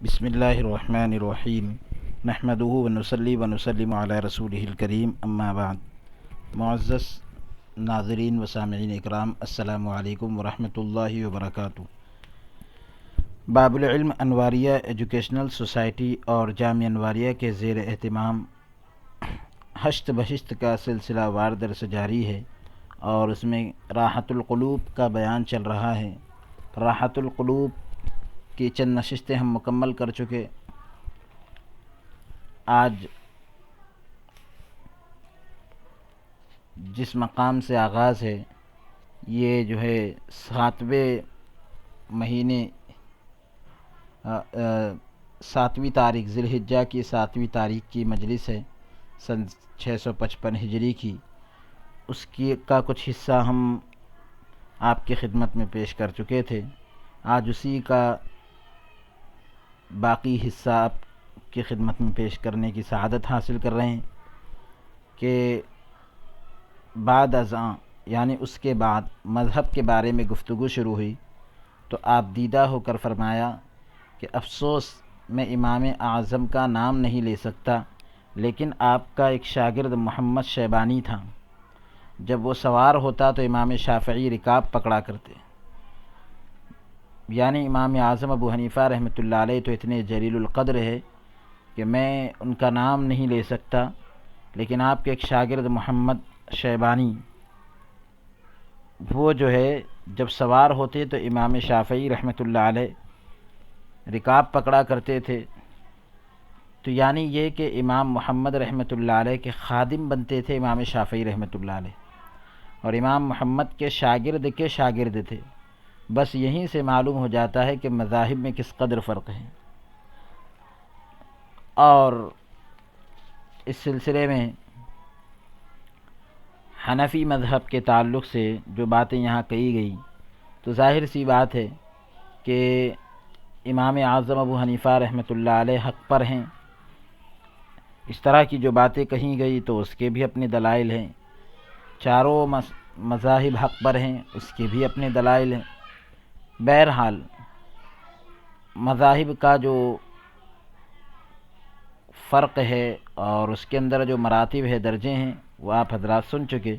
بسم اللہ الرحمن الرحیم نحمدہ ونصلی ونسلم علی رسولہ الکریم اما بعد۔ معزز ناظرین و سامعین اکرام، السلام علیکم ورحمۃ اللہ وبرکاتہ۔ باب العلم انواریہ ایجوکیشنل سوسائٹی اور جامعہ انواریہ کے زیر اہتمام ہشت بہشت کا سلسلہ وار درس جاری ہے، اور اس میں راحت القلوب کا بیان چل رہا ہے۔ راحت القلوب کی چند نشستیں ہم مکمل کر چکے۔ آج جس مقام سے آغاز ہے، یہ جو ہے 7ویں مہینے 7ویں تاریخ ذی الحجہ کی 7ویں تاریخ کی مجلس ہے، سن 655 ہجری کی۔ اس کی کا کچھ حصہ ہم آپ کی خدمت میں پیش کر چکے تھے۔ آج اسی کا باقی حصہ آپ کی خدمت میں پیش کرنے کی سعادت حاصل کر رہے ہیں کہ بعد ازاں یعنی اس کے بعد مذہب کے بارے میں گفتگو شروع ہوئی تو آپ دیدہ ہو کر فرمایا کہ افسوس میں امام اعظم کا نام نہیں لے سکتا، لیکن آپ کا ایک شاگرد محمد شیبانی تھا، جب وہ سوار ہوتا تو امام شافعی رکاب پکڑا کرتے۔ یعنی امام اعظم ابو حنیفہ رحمۃ اللہ علیہ تو اتنے جلیل القدر ہے کہ میں ان کا نام نہیں لے سکتا، لیکن آپ کے ایک شاگرد محمد شیبانی وہ جو ہے جب سوار ہوتے تو امام شافعی رحمۃ اللہ علیہ رکاب پکڑا کرتے تھے۔ تو یعنی یہ کہ امام محمد رحمۃ اللہ علیہ کے خادم بنتے تھے امام شافعی رحمۃ اللہ علیہ، اور امام محمد کے شاگرد تھے۔ بس یہیں سے معلوم ہو جاتا ہے کہ مذاہب میں کس قدر فرق ہے۔ اور اس سلسلے میں حنفی مذہب کے تعلق سے جو باتیں یہاں کہی گئی تو ظاہر سی بات ہے کہ امام اعظم ابو حنیفہ رحمۃ اللہ علیہ حق پر ہیں۔ اس طرح کی جو باتیں کہیں گئی تو اس کے بھی اپنے دلائل ہیں۔ چاروں مذاہب حق پر ہیں، اس کے بھی اپنے دلائل ہیں۔ بہرحال مذاہب کا جو فرق ہے اور اس کے اندر جو مراتب ہے، درجے ہیں، وہ آپ حضرات سن چکے۔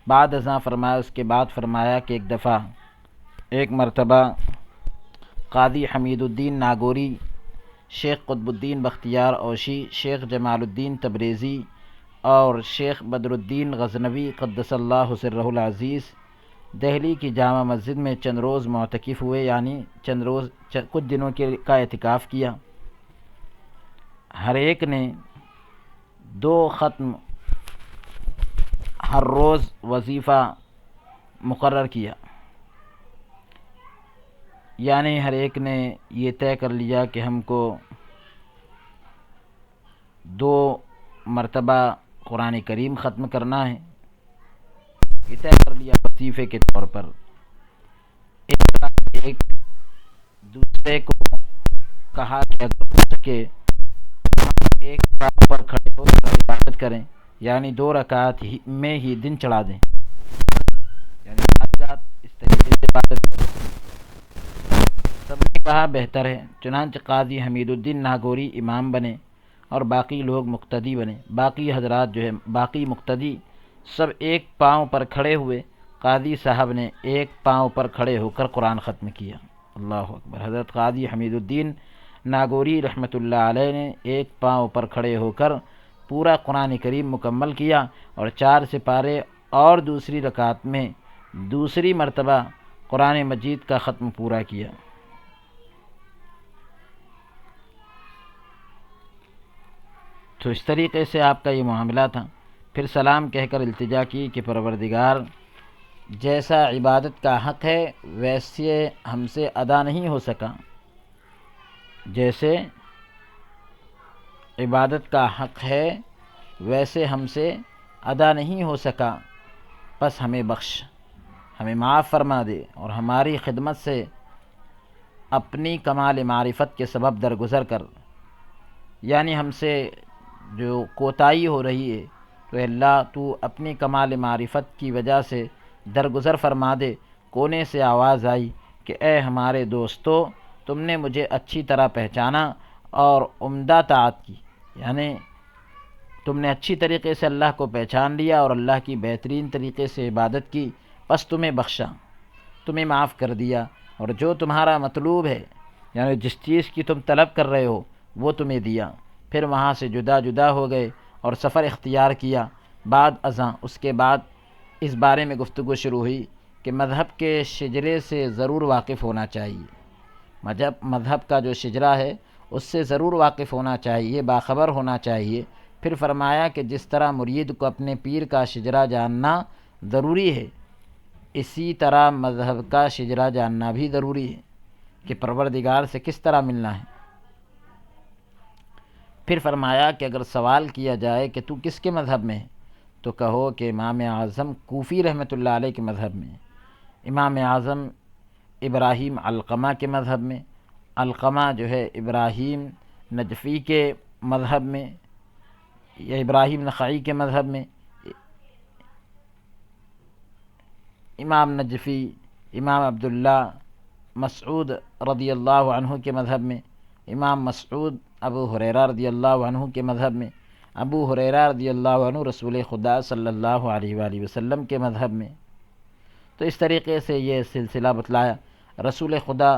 بعد ازاں فرمایا، اس کے بعد فرمایا کہ ایک مرتبہ قاضی حمید الدین ناگوری، شیخ قطب الدین بختیار اوشی، شیخ جمال الدین تبریزی اور شیخ بدر الدین غزنوی قدس اللہ سرہ العزیز دہلی کی جامع مسجد میں چند روز معتکف ہوئے، یعنی کچھ دنوں کا اعتکاف کیا۔ ہر ایک نے 2 ختم ہر روز وظیفہ مقرر کیا، یعنی ہر ایک نے یہ طے کر لیا کہ ہم کو 2 مرتبہ قرآن کریم ختم کرنا ہے۔ یہ طے کر لیا وظیفے کے طور پر۔ ایک دوسرے کو کہا کہ اگر ہو سکے ایک پاؤں پر کھڑے ہو کر عبادت کریں، یعنی 2 رکعت میں ہی دن چڑھا دیں، یعنی رات اس طریقے سے عبادت کریں۔ سب نے کہا بہتر ہے، چنانچہ قاضی حمید الدین ناگوری امام بنے اور باقی لوگ مقتدی بنے۔ باقی حضرات جو ہے باقی مقتدی سب ایک پاؤں پر کھڑے ہوئے۔ قاضی صاحب نے ایک پاؤں پر کھڑے ہو کر قرآن ختم کیا۔ اللہ اکبر۔ حضرت قاضی حمید الدین ناگوری رحمۃ اللہ علیہ نے ایک پاؤں پر کھڑے ہو کر پورا قرآن کریم مکمل کیا، اور 4 سپارے اور دوسری رکعت میں دوسری مرتبہ قرآن مجید کا ختم پورا کیا۔ تو اس طریقے سے آپ کا یہ معاملہ تھا۔ پھر سلام کہہ کر التجا کی کہ پروردگار، جیسا عبادت کا حق ہے ویسے ہم سے ادا نہیں ہو سکا، جیسے عبادت کا حق ہے ویسے ہم سے ادا نہیں ہو سکا، بس ہمیں بخش، ہمیں معاف فرما دے، اور ہماری خدمت سے اپنی کمال معرفت کے سبب درگزر کر، یعنی ہم سے جو کوتاہی ہو رہی ہے تو اللہ تو اپنی کمال معرفت کی وجہ سے درگزر فرما دے۔ کونے سے آواز آئی کہ اے ہمارے دوستو، تم نے مجھے اچھی طرح پہچانا اور عمدہ طاعت کی، یعنی تم نے اچھی طریقے سے اللہ کو پہچان لیا اور اللہ کی بہترین طریقے سے عبادت کی، بس تمہیں بخشا، تمہیں معاف کر دیا، اور جو تمہارا مطلوب ہے یعنی جس چیز کی تم طلب کر رہے ہو وہ تمہیں دیا۔ پھر وہاں سے جدا جدا ہو گئے اور سفر اختیار کیا۔ بعد ازاں اس کے بعد اس بارے میں گفتگو شروع ہوئی کہ مذہب کے شجرے سے ضرور واقف ہونا چاہیے، مذہب کا جو شجرہ ہے اس سے ضرور واقف ہونا چاہیے، باخبر ہونا چاہیے۔ پھر فرمایا کہ جس طرح مرید کو اپنے پیر کا شجرہ جاننا ضروری ہے، اسی طرح مذہب کا شجرہ جاننا بھی ضروری ہے کہ پروردگار سے کس طرح ملنا ہے۔ پھر فرمایا کہ اگر سوال کیا جائے کہ تو کس کے مذہب میں ہے، تو کہو کہ امام اعظم کوفی رحمۃ اللہ علیہ کے مذہب میں، امام اعظم ابراہیم علقمہ کے مذہب میں، علقمہ جو ہے ابراہیم نجفی کے مذہب میں یا ابراہیم نخعی کے مذہب میں، امام نجفی امام عبداللہ مسعود رضی اللہ عنہ کے مذہب میں، امام مسعود ابو ہریرہ رضی اللہ عنہ کے مذہب میں، ابو ہریرہ رضی اللہ عنہ رسول خدا صلی اللہ علیہ وآلہ وسلم کے مذہب میں۔ تو اس طریقے سے یہ سلسلہ بتلایا۔ رسول خدا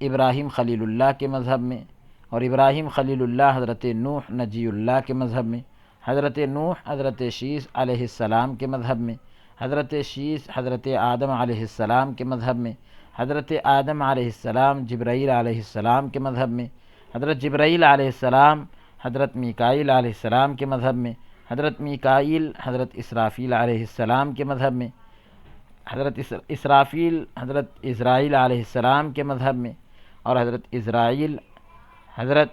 ابراہیم خلیل اللہ کے مذہب میں، اور ابراہیم خلیل اللہ حضرت نوح نجی اللہ کے مذہب میں، حضرت نوح حضرت شیث علیہ السلام کے مذہب میں، حضرت شیث حضرت آدم علیہ السلام کے مذہب میں، حضرت آدم علیہ السلام جبرائیل علیہ السلام کے مذہب میں، حضرت جبرائیل علیہ السلام حضرت میکائیل علیہ السلام کے مذہب میں، حضرت میکائیل حضرت اسرافیل علیہ السلام کے مذہب میں، حضرت اسرافیل حضرت عزرائیل علیہ السلام کے مذہب میں، اور حضرت عزرائیل حضرت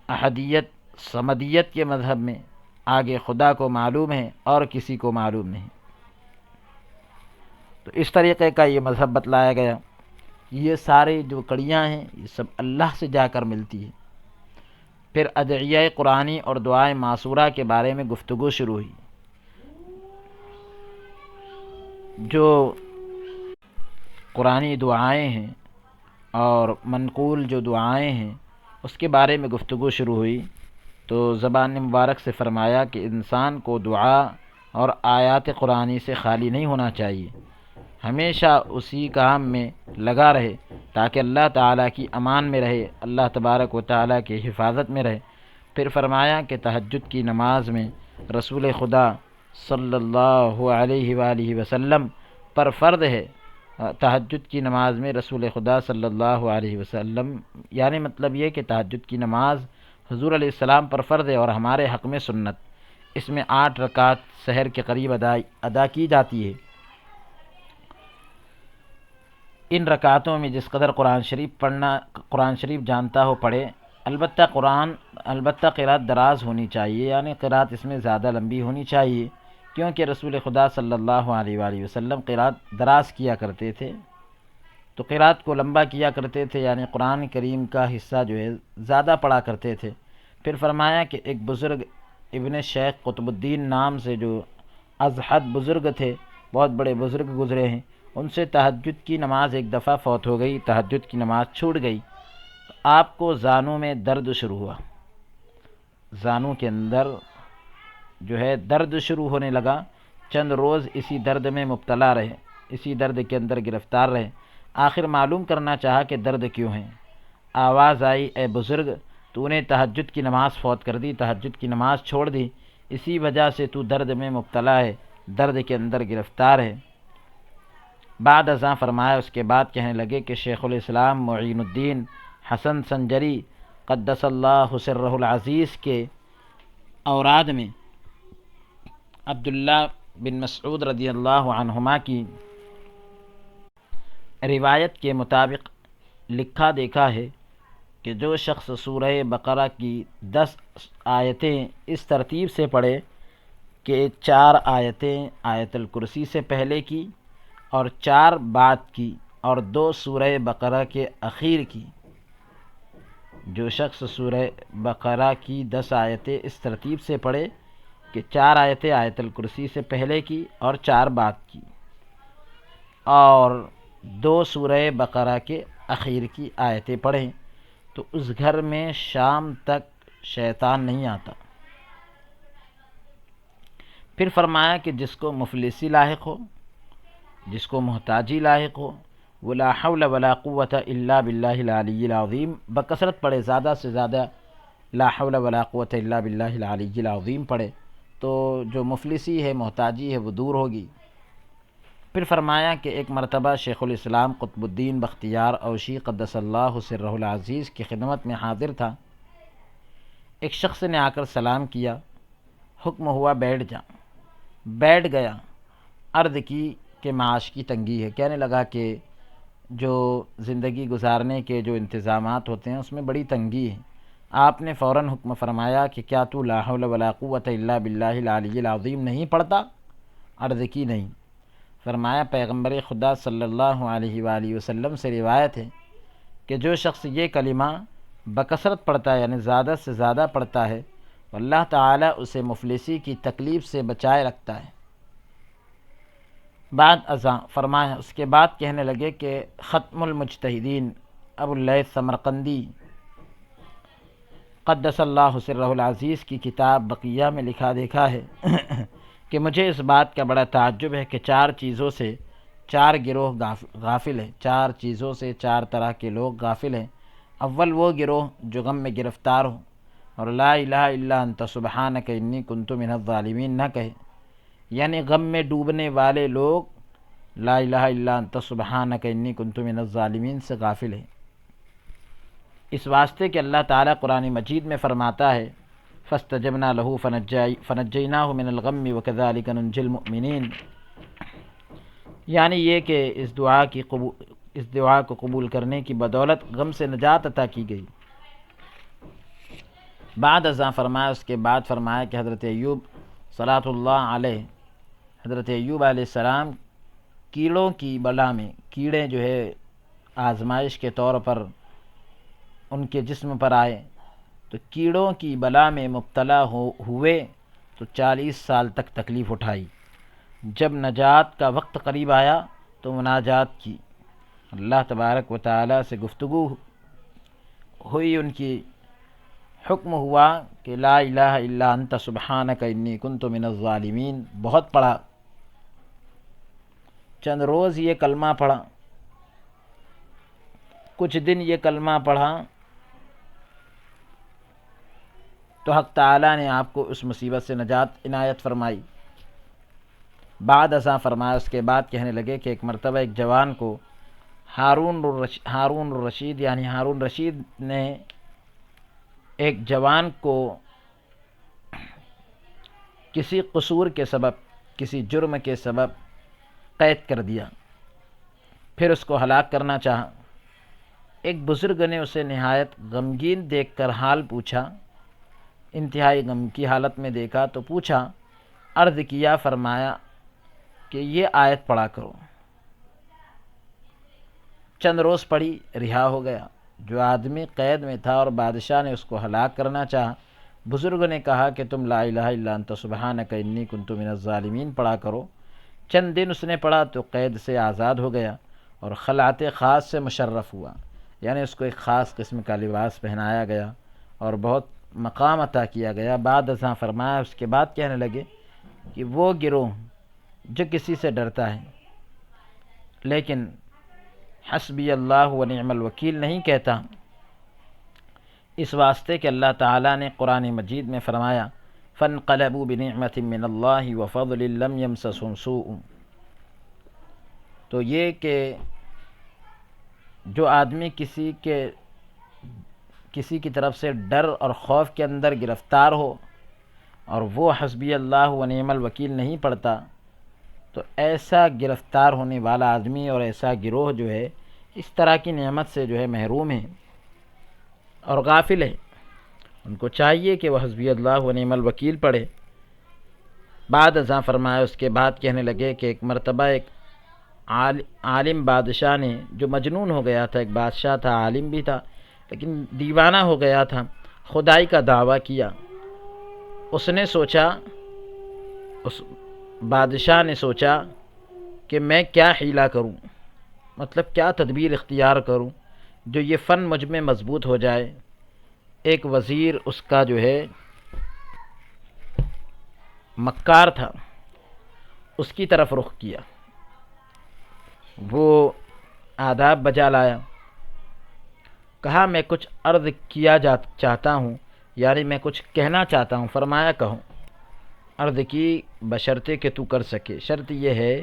احدیت صمدیت کے مذہب میں۔ آگے خدا کو معلوم ہے اور کسی کو معلوم نہیں۔ تو اس طریقے کا یہ مذہب بتلایا گیا۔ یہ سارے جو کڑیاں ہیں یہ سب اللہ سے جا کر ملتی ہے۔ پھر ادعیہ قرآنی اور دعائیں معصورہ کے بارے میں گفتگو شروع ہوئی۔ جو قرآنی دعائیں ہیں اور منقول جو دعائیں ہیں اس کے بارے میں گفتگو شروع ہوئی، تو زبان مبارک سے فرمایا کہ انسان کو دعا اور آیات قرآنی سے خالی نہیں ہونا چاہیے، ہمیشہ اسی کام میں لگا رہے تاکہ اللہ تعالیٰ کی امان میں رہے، اللہ تبارک و تعالیٰ کی حفاظت میں رہے۔ پھر فرمایا کہ تہجد کی نماز میں رسول خدا صلی اللہ علیہ وآلہ وسلم پر فرض ہے، تہجد کی نماز میں رسول خدا صلی اللہ علیہ وسلم، یعنی مطلب یہ کہ تہجد کی نماز حضور علیہ السلام پر فرض ہے اور ہمارے حق میں سنت۔ اس میں 8 رکعت سحر کے قریب ادا کی جاتی ہے۔ ان رکعتوں میں جس قدر قرآن شریف جانتا ہو پڑھے، البتہ قرات دراز ہونی چاہیے، یعنی قرات اس میں زیادہ لمبی ہونی چاہیے، کیونکہ رسول خدا صلی اللہ علیہ وآلہ وسلم قرات دراز کیا کرتے تھے، تو قرات کو لمبا کیا کرتے تھے، یعنی قرآن کریم کا حصہ جو ہے زیادہ پڑھا کرتے تھے۔ پھر فرمایا کہ ایک بزرگ ابن شیخ قطب الدین نام سے جو ازہد بزرگ تھے، بہت بڑے بزرگ گزرے ہیں، ان سے تہجد کی نماز ایک دفعہ فوت ہو گئی، تہجد کی نماز چھوٹ گئی، آپ کو زانوں میں درد شروع ہوا، زانوں کے اندر جو ہے درد شروع ہونے لگا۔ چند روز اسی درد میں مبتلا رہے، اسی درد کے اندر گرفتار رہے۔ آخر معلوم کرنا چاہا کہ درد کیوں ہے۔ آواز آئی، اے بزرگ، تو نے تہجد کی نماز فوت کر دی، تہجد کی نماز چھوڑ دی، اسی وجہ سے تو درد میں مبتلا ہے، درد کے اندر گرفتار ہے۔ بعد ازاں فرمایا، اس کے بعد کہنے لگے کہ شیخ الاسلام معین الدین حسن سنجری قدس اللہ سرہ العزیز کے اوراد میں عبداللہ بن مسعود رضی اللہ عنہما کی روایت کے مطابق لکھا دیکھا ہے کہ جو شخص سورہ بقرہ کی 10 آیتیں اس ترتیب سے پڑھے کہ 4 آیتیں آیت الکرسی سے پہلے کی اور 4 بعد کی اور 2 سورہ بقرہ کے اخیر کی، جو شخص سورہ بقرہ کی 10 آیتیں اس ترتیب سے پڑھے کہ 4 آیتیں آیت الکرسی سے پہلے کی اور 4 بعد کی اور 2 سورہ بقرہ کے اخیر کی آیتیں پڑھیں، تو اس گھر میں شام تک شیطان نہیں آتا۔ پھر فرمایا کہ جس کو مفلسی لاحق ہو، جس کو محتاجی لاحق ہو، وہ لا حول ولا قوت الا باللہ العلی العظیم بکثرت پڑھے، زیادہ سے زیادہ لا حول ولا قوت الا باللہ العلی العظیم پڑھے، تو جو مفلسی ہے، محتاجی ہے، وہ دور ہوگی۔ پھر فرمایا کہ ایک مرتبہ شیخ الاسلام قطب الدین بختیار اوشی قدس اللہ سرہ العزیز کی خدمت میں حاضر تھا۔ ایک شخص نے آ کر سلام کیا، حکم ہوا بیٹھ جا۔ بیٹھ گیا، عرض کی کہ معاش کی تنگی ہے، کہنے لگا کہ جو زندگی گزارنے کے جو انتظامات ہوتے ہیں اس میں بڑی تنگی ہے۔ آپ نے فوراً حکم فرمایا کہ کیا تو لا حول ولا قوت الا باللہ العلی العظیم نہیں پڑھتا؟ عرض کی نہیں۔ فرمایا پیغمبر خدا صلی اللہ علیہ وآلہ وسلم سے روایت ہے کہ جو شخص یہ کلمہ بکثرت پڑھتا ہے، یعنی زیادہ سے زیادہ پڑھتا ہے، اللہ تعالیٰ اسے مفلسی کی تکلیف سے بچائے رکھتا ہے۔ بعد ازاں فرمایا، اس کے بعد کہنے لگے کہ ختم المجتہدین ابو اللیث سمرقندی قدس اللہ سرہ العزیز کی کتاب بقیہ میں لکھا دیکھا ہے کہ مجھے اس بات کا بڑا تعجب ہے کہ 4 چیزوں سے 4 گروہ غافل ہیں، 4 چیزوں سے 4 طرح کے لوگ غافل ہیں۔ اول وہ گروہ جو غم میں گرفتار ہو اور لا الہ الا انت سبحانک انی کنت من الظالمین نہ کہے، یعنی غم میں ڈوبنے والے لوگ لا الہ الا انت سبحانک انی کنت من الظالمین سے غافل ہیں۔ اس واسطے کہ اللہ تعالیٰ قرآن مجید میں فرماتا ہے فاستجبنا له فنجیناہ من الغم وکذالک ننجی المؤمنین، یعنی یہ کہ اس دعا کو قبول کرنے کی بدولت غم سے نجات عطا کی گئی۔ بعد ازاں فرمایا، اس کے بعد فرمایا کہ حضرت ایوب صلاۃ اللہ علیہ، حضرت ایوب علیہ السلام کیڑوں کی بلا میں، کیڑے جو ہے آزمائش کے طور پر ان کے جسم پر آئے تو کیڑوں کی بلا میں مبتلا ہوئے تو 40 سال تک تکلیف اٹھائی۔ جب نجات کا وقت قریب آیا تو مناجات کی، اللہ تبارک و تعالیٰ سے گفتگو ہوئی، ان کی حکم ہوا کہ لا الہ الا انت سبحانک انی کنت من الظالمین بہت پڑھا، چند روز یہ کلمہ پڑھا، کچھ دن یہ کلمہ پڑھا تو حق تعالیٰ نے آپ کو اس مصیبت سے نجات عنایت فرمائی۔ بعد ازاں فرمایا، اس کے بعد کہنے لگے کہ ایک مرتبہ ایک جوان کو ہارون الرشید یعنی ہارون رشید نے ایک جوان کو کسی قصور کے سبب، کسی جرم کے سبب قید کر دیا، پھر اس کو ہلاک کرنا چاہا۔ ایک بزرگ نے اسے نہایت غمگین دیکھ کر حال پوچھا، انتہائی غم کی حالت میں دیکھا تو پوچھا، عرض کیا، فرمایا کہ یہ آیت پڑھا کرو۔ چند روز پڑھی، رہا ہو گیا۔ جو آدمی قید میں تھا اور بادشاہ نے اس کو ہلاک کرنا چاہا، بزرگ نے کہا کہ تم لا الہ الا انت سبحانک انی کنت من الظالمین پڑھا کرو۔ چند دن اس نے پڑھا تو قید سے آزاد ہو گیا اور خلعت خاص سے مشرف ہوا، یعنی اس کو ایک خاص قسم کا لباس پہنایا گیا اور بہت مقام عطا کیا گیا۔ بعد ازاں فرمایا، اس کے بعد کہنے لگے کہ وہ گروہ جو کسی سے ڈرتا ہے لیکن حسبی اللہ و نعم الوکیل نہیں کہتا، اس واسطے کہ اللہ تعالیٰ نے قرآن مجید میں فرمایا فانقلبوا بنعمت من اللہ وفضل لم یمسسہم سوء، تو یہ کہ جو آدمی کسی کی طرف سے ڈر اور خوف کے اندر گرفتار ہو اور وہ حسبی اللہ و نعم الوکیل نہیں پڑھتا، تو ایسا گرفتار ہونے والا آدمی اور ایسا گروہ جو ہے اس طرح کی نعمت سے جو ہے محروم ہے اور غافل ہے۔ ان کو چاہیے کہ وہ حسبی اللہ و نعم الوکیل پڑھے۔ بعد ازاں فرمایا، اس کے بعد کہنے لگے کہ ایک مرتبہ ایک عالم بادشاہ نے، جو مجنون ہو گیا تھا، ایک بادشاہ تھا، عالم بھی تھا لیکن دیوانہ ہو گیا تھا، خدائی کا دعویٰ کیا۔ اس نے سوچا، اس بادشاہ نے سوچا کہ میں کیا حیلہ کروں، مطلب کیا تدبیر اختیار کروں جو یہ فن مجھ میں مضبوط ہو جائے۔ ایک وزیر اس کا جو ہے مکار تھا، اس کی طرف رخ کیا، وہ آداب بجا لایا، کہا میں کچھ عرض کیا چاہتا ہوں، یعنی میں کچھ کہنا چاہتا ہوں۔ فرمایا کہو۔ عرض کی بشرطے کہ تو کر سکے، شرط یہ ہے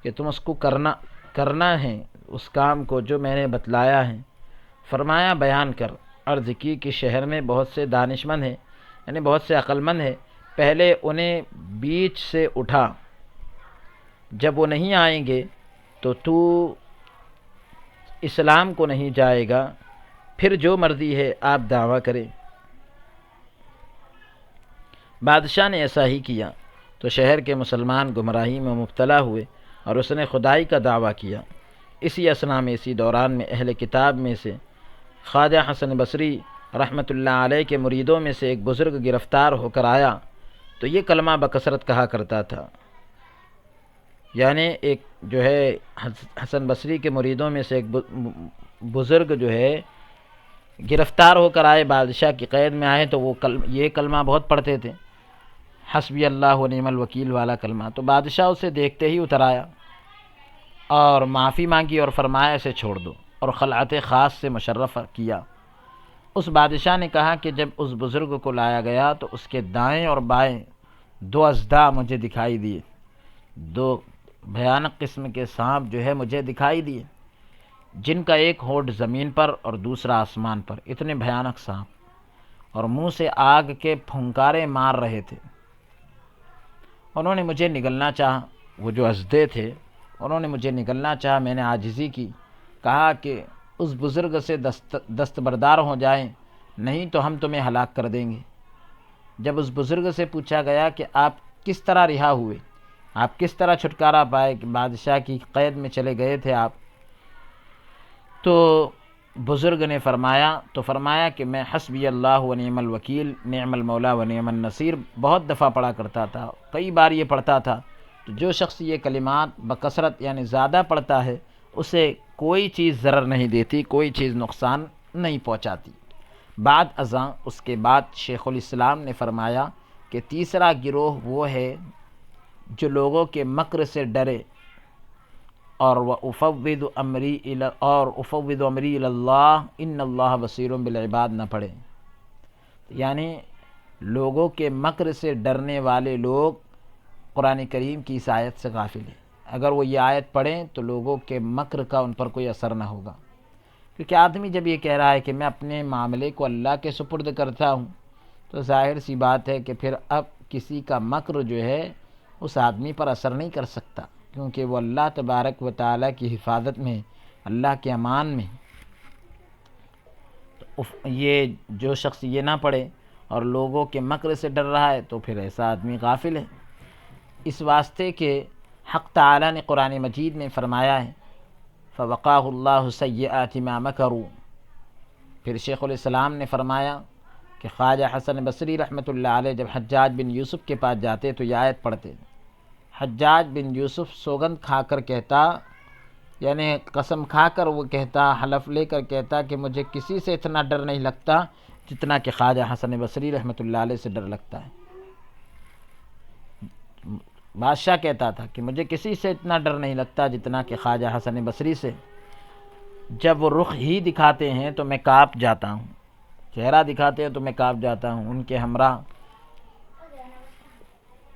کہ تم اس کو کرنا ہے، اس کام کو جو میں نے بتلایا ہے۔ فرمایا بیان کر۔ عرض کی کہ شہر میں بہت سے دانشمند ہیں، یعنی بہت سے عقل مند ہیں، پہلے انہیں بیچ سے اٹھا، جب وہ نہیں آئیں گے تو اسلام کو نہیں جائے گا، پھر جو مرضی ہے آپ دعویٰ کریں۔ بادشاہ نے ایسا ہی کیا تو شہر کے مسلمان گمراہی میں مبتلا ہوئے اور اس نے خدائی کا دعویٰ کیا۔ اسی اثنا میں، اسی دوران میں اہل کتاب میں سے خواجہ حسن بصری رحمۃ اللہ علیہ کے مریدوں میں سے ایک بزرگ گرفتار ہو کر آیا تو یہ کلمہ بکثرت کہا کرتا تھا۔ یعنی ایک جو ہے حسن بصری کے مریدوں میں سے ایک بزرگ جو ہے گرفتار ہو کر آئے، بادشاہ کی قید میں آئے، تو وہ یہ کلمہ بہت پڑھتے تھے، حسبی اللہ و نعم الوکیل والا کلمہ۔ تو بادشاہ اسے دیکھتے ہی اتر آیا اور معافی مانگی اور فرمایا اسے چھوڑ دو، اور خلعت خاص سے مشرف کیا۔ اس بادشاہ نے کہا کہ جب اس بزرگ کو لایا گیا تو اس کے دائیں اور بائیں دو اژدہا مجھے دکھائی دیے، دو بھیانک قسم کے سانپ جو ہے مجھے دکھائی دیے، جن کا ایک ہونٹ زمین پر اور دوسرا آسمان پر، اتنے بھیانک سانپ، اور منہ سے آگ کے پھنکارے مار رہے تھے۔ انہوں نے مجھے نگلنا چاہا، وہ جو اژدھے تھے انہوں نے مجھے نگلنا چاہا، میں نے عاجزی کی، کہا کہ اس بزرگ سے دستبردار ہو جائیں، نہیں تو ہم تمہیں ہلاک کر دیں گے۔ جب اس بزرگ سے پوچھا گیا کہ آپ کس طرح رہا ہوئے، آپ کس طرح چھٹکارا پائے کہ بادشاہ کی قید میں چلے گئے تھے آپ، تو بزرگ نے فرمایا کہ میں حسبی اللہ و نعم الوکیل، نعم المولا و نعم النصیر بہت دفعہ پڑھا کرتا تھا، کئی بار یہ پڑھتا تھا۔ تو جو شخص یہ کلمات بکثرت یعنی زیادہ پڑھتا ہے، اسے کوئی چیز ضرر نہیں دیتی، کوئی چیز نقصان نہیں پہنچاتی۔ بعد ازاں اس کے بعد شیخ الاسلام نے فرمایا کہ تیسرا گروہ وہ ہے جو لوگوں کے مکر سے ڈرے اور افوض امری الی اللہ ان اللہ بصیر بالعباد نہ پڑھے، یعنی لوگوں کے مکر سے ڈرنے والے لوگ قرآن کریم کی اس آیت سے غافل ہیں۔ اگر وہ یہ آیت پڑھیں تو لوگوں کے مکر کا ان پر کوئی اثر نہ ہوگا، کیونکہ آدمی جب یہ کہہ رہا ہے کہ میں اپنے معاملے کو اللہ کے سپرد کرتا ہوں، تو ظاہر سی بات ہے کہ پھر اب کسی کا مکر جو ہے اس آدمی پر اثر نہیں کر سکتا، کیونکہ وہ اللہ تبارک و تعالیٰ کی حفاظت میں، اللہ کے امان میں۔ یہ جو شخص یہ نہ پڑھے اور لوگوں کے مکر سے ڈر رہا ہے تو پھر ایسا آدمی غافل ہے۔ اس واسطے کہ حق تعالیٰ نے قرآن مجید میں فرمایا ہے فَوَقَاهُ اللَّهُ سَيِّئَاتِ مَا مَكَرُوا۔ پھر شیخ الاسلام نے فرمایا کہ خواجہ حسن بصری رحمۃ اللہ علیہ جب حجاج بن یوسف کے پاس جاتے تو یہ آیت پڑھتے۔ حجاج بن یوسف سوگند کھا کر کہتا، یعنی قسم کھا کر وہ کہتا، حلف لے کر کہتا کہ مجھے کسی سے اتنا ڈر نہیں لگتا جتنا کہ خواجہ حسن بصری رحمۃ اللہ علیہ سے ڈر لگتا ہے۔ بادشاہ کہتا تھا کہ مجھے کسی سے اتنا ڈر نہیں لگتا جتنا کہ خواجہ حسن بصری سے، جب وہ رخ ہی دکھاتے ہیں تو میں کانپ جاتا ہوں، چہرہ دکھاتے ہیں تو میں کانپ جاتا ہوں۔